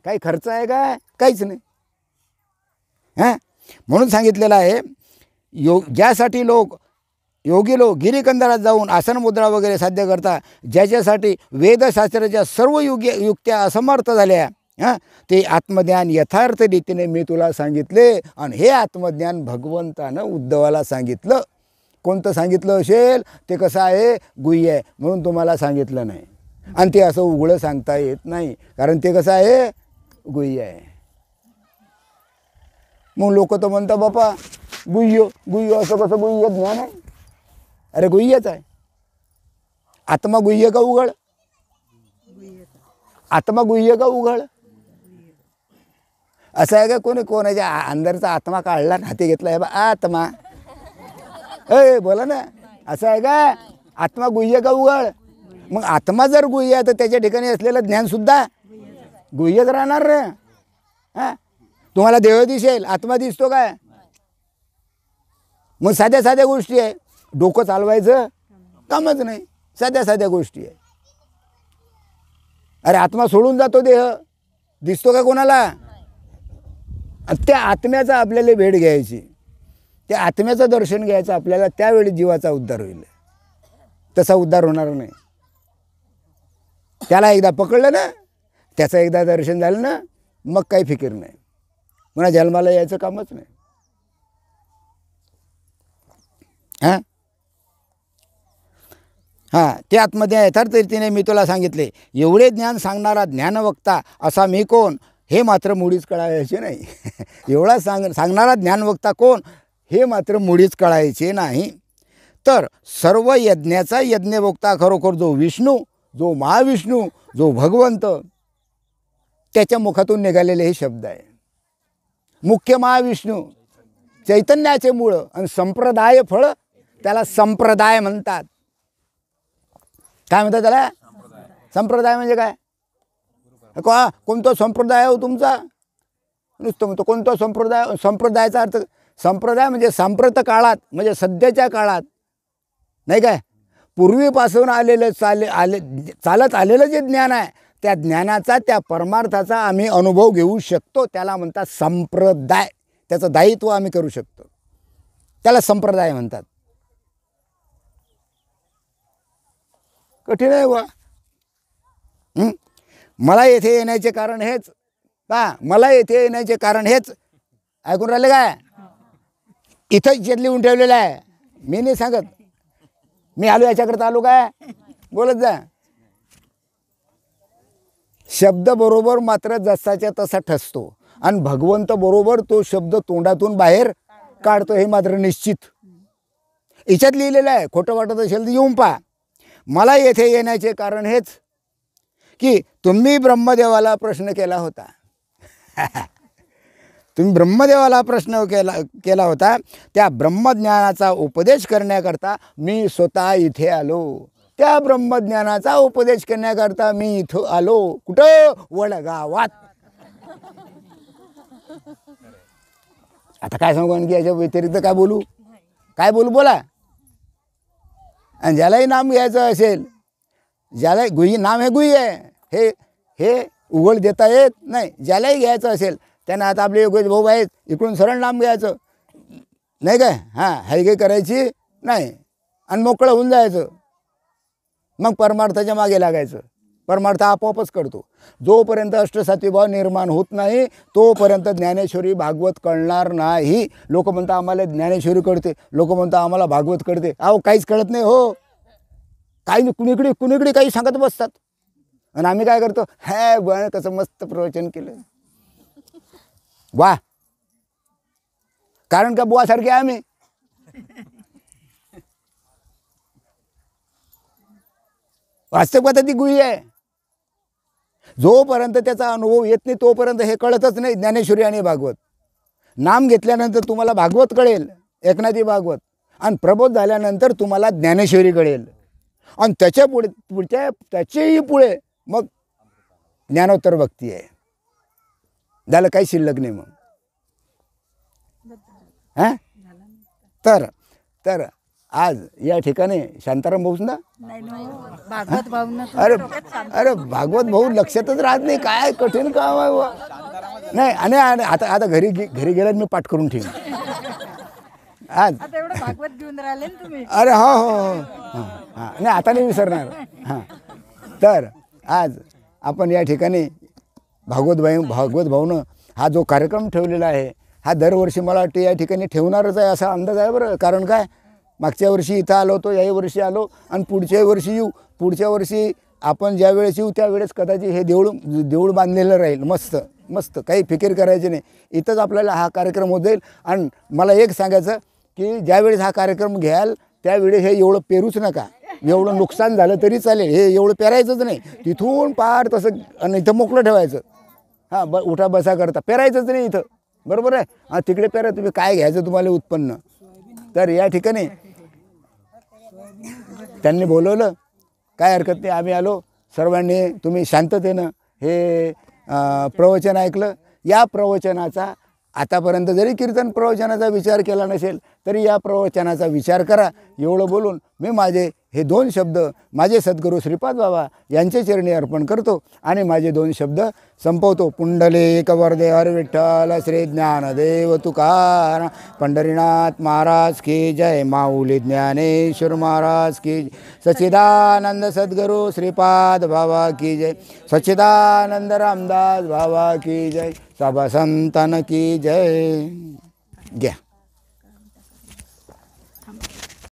Speaker 1: काही खर्च आहे का, काहीच नाही. हां, म्हणून सांगितलेलं आहे ज्यासाठी योगी लोक गिरीकंदरात जाऊन आसन मुद्रा वगैरे साध्य करता, ज्याच्यासाठी वेदशास्त्राच्या सर्व युक्त्या असमर्थ झाल्या, हां, ते आत्मज्ञान यथार्थ रीतीने मी तुला सांगितले. आणि हे आत्मज्ञान भगवंतानं उद्धवाला सांगितलं. कोणतं सांगितलं असेल ते कसं आहे, गुह्य आहे म्हणून तुम्हाला सांगितलं नाही. आणि ते असं उघडं सांगता येत नाही, कारण ते कसं आहे, गुह्य आहे. मग लोक तर म्हणतात बापा गुह्य असं कसं गुह्य ज्ञान आहे. अरे गुह्यच आहे. आत्मा गुह्य का उघड, आत्मा गुह्य का उघड असं आहे का. कोणाच्या अंदरचा आत्मा काढला हाती घेतला आहे बा आत्मा, बोला ना, असं आहे का. आत्मा गुह्य का उघड. मग आत्मा जर गुह्य आहे तर त्याच्या ठिकाणी असलेलं ज्ञान सुद्धा गुह्यच राहणार रे. हां, तुम्हाला देह दिसेल, आत्मा दिसतो काय. मग साध्या गोष्टी आहे. डोकं चालवायचं कामच नाही, साध्या गोष्टी आहे. अरे आत्मा सोडून जातो, देह दिसतो का कोणाला. त्या आत्म्याचा आपल्याला भेट घ्यायची, त्या आत्म्याचं दर्शन घ्यायचं आपल्याला, त्यावेळी जीवाचा उद्धार होईल. तसा उद्धार होणार नाही. त्याला एकदा पकडलं ना, त्याचं एकदा दर्शन झालं ना, मग काही फिकीर नाही. पुन्हा जन्माला यायचं कामच नाही. हां, ते आत्मज्ञान यथार्थ रीतीने मी तुला सांगितले. एवढे ज्ञान सांगणारा ज्ञानवक्ता असा मी कोण हे मात्र मुळीच कळायचे नाही. एवढा सांगणारा ज्ञानवक्ता कोण हे मात्र मुळीच कळायचे नाही. तर सर्व यज्ञाचा यज्ञवक्ता खरोखर जो विष्णू, जो महाविष्णू, जो भगवंत, त्याच्या मुखातून निघालेले हे शब्द आहे. मुख्य महाविष्णू चैतन्याचे मूळ आणि संप्रदाय फळ, त्याला संप्रदाय म्हणतात. काय म्हणतात त्याला, संप्रदाय म्हणजे काय. कोणता संप्रदाय हो तुमचा, नुसतं म्हणतो कोणता संप्रदाय. संप्रदायाचा अर्थ, संप्रदाय म्हणजे सांप्रत काळात, म्हणजे सध्याच्या काळात नाही काय, पूर्वीपासून चालत आलेलं जे ज्ञान आहे, त्या ज्ञानाचा, त्या परमार्थाचा आम्ही अनुभव घेऊ शकतो. त्याला म्हणतात संप्रदाय. त्याचं दायित्व आम्ही करू शकतो, त्याला संप्रदाय म्हणतात. कठीण आहे बा. मला येथे येण्याचे कारण हेच का, मला येथे येण्याचे कारण हेच. ऐकून राहिले काय. इथंच लिहून ठेवलेलं आहे, मी नाही सांगत. मी आलो याच्याकरता आलो काय, बोलत जा. शब्द बरोबर मात्र जसाच्या तसा ठसतो आणि भगवंत बरोबर तो शब्द तोंडातून बाहेर काढतो, हे मात्र निश्चित. याच्यात लिहिलेलं आहे. खोटं वाटत असेल तर येऊन पहा. मला येथे येण्याचे कारण हेच की तुम्ही ब्रह्मदेवाला प्रश्न केला होता. तुम्ही ब्रह्मदेवाला प्रश्न केला होता. त्या ब्रह्मज्ञानाचा उपदेश करण्याकरता मी स्वतः इथे आलो. त्या ब्रह्मज्ञानाचा उपदेश करण्याकरता मी इथं आलो. कुठं, वडगावात. आता काय सांगू आणखी याच्या व्यतिरिक्त काय बोलू, काय बोलू, बोला. आणि ज्यालाही नाम घ्यायचं असेल, ज्याला गुह्य नाम हे गुह्य आहे, हे उघड देता येत नाही. ज्यालाही घ्यायचं असेल त्यांना, आता आपले योगेश भाऊ आहेत, इकडून सरळ नाम घ्यायचं नाही काय. हां, हाय काही करायची नाही आणि मोकळं होऊन जायचं. मग परमार्थाच्या मागे लागायचं. परमार्थ आपोआपच करतो. जोपर्यंत अष्टसात्विक भाव निर्माण होत नाही तोपर्यंत ज्ञानेश्वरी भागवत कळणार नाही. लोक म्हणतात आम्हाला ज्ञानेश्वरी कळते, लोक म्हणतात आम्हाला भागवत कळते. अहो काहीच कळत नाही हो. काही नाही, कुणीकडे काही सांगत बसतात आणि आम्ही काय करतो, हे बन कसं मस्त प्रवचन केलं, वा. कारण का बुवासारखे आम्ही. वास्तविकता ती गुह्य आहे. जोपर्यंत त्याचा अनुभव येत नाही तोपर्यंत हे कळतच नाही ज्ञानेश्वरी आणि भागवत. नाम घेतल्यानंतर तुम्हाला भागवत कळेल, एकनाथी भागवत, आणि प्रबोध झाल्यानंतर तुम्हाला ज्ञानेश्वरी कळेल, आणि त्याच्या पुढे त्याचेही पुढे मग ज्ञानोत्तर भक्ती आहे. झालं, काही शिल्लक नाही मग. हां तर आज या ठिकाणी शांताराम भाऊच ना,
Speaker 2: भागवत भाऊंना
Speaker 1: अरे भागवत भाऊ लक्षातच राहत नाही, काय कठीण काम आहे बुवा. नाही, आणि आता घरी गेल्यावर मी पाठ करून ठेवीन आज.
Speaker 2: आता एवढं भागवत घेऊन राहिले ना तुम्ही.
Speaker 1: अरे हो हो हां हां, नाही आता नाही विसरणार. हां, तर आज आपण या ठिकाणी भागवत भाऊनं हा जो कार्यक्रम ठेवलेला आहे, हा दरवर्षी मला वाटते या ठिकाणी ठेवणारच आहे असा अंदाज आहे बरं. कारण काय, मागच्या वर्षी इथं आलो होतो, याही वर्षी आलो, आणि पुढच्या वर्षी येऊ. पुढच्या वर्षी आपण ज्या वेळेस येऊ त्यावेळेस कदाचित हे देऊळ बांधलेलं राहील. मस्त मस्त, काही फिकीर करायची नाही. इथंच आपल्याला हा कार्यक्रम होत जाईल. आणि मला एक सांगायचं की ज्यावेळेस हा कार्यक्रम घ्याल त्यावेळेस हे एवढं पेरूच नका. एवढं नुकसान झालं तरी चालेल, हे एवढं पेरायचंच नाही. तिथून पार तसं, आणि इथं मोकळं ठेवायचं. हां, उठा बसा करता पेरायचंच नाही इथं, बरोबर आहे. हां, तिकडे पेरा, तुम्ही काय घ्यायचं तुम्हाला उत्पन्न. तर या ठिकाणी त्यांनी बोलवलं, काय हरकत नाही, आम्ही आलो. सर्वांनी तुम्ही शांततेनं हे प्रवचन ऐकलं. या प्रवचनाचा आतापर्यंत जरी कीर्तन प्रवचनाचा विचार केला नसेल तरी या प्रवचनाचा विचार करा. एवढं बोलून मी माझे हे 2 शब्द माझे सद्गुरू श्रीपाद बाबा यांचे चरणी अर्पण करतो आणि माझे 2 शब्द संपवतो. पुंडलिक वरदे हर विठ्ठल श्री ज्ञानदेव तुकाराम. पंढरीनाथ महाराज की जय. माऊली ज्ञानेश्वर महाराज की जय. सच्चिदानंद सद्गुरू श्रीपाद बाबा की जय. सच्चिदानंद रामदास बाबा की जय. सब संतन की जय. घ्या.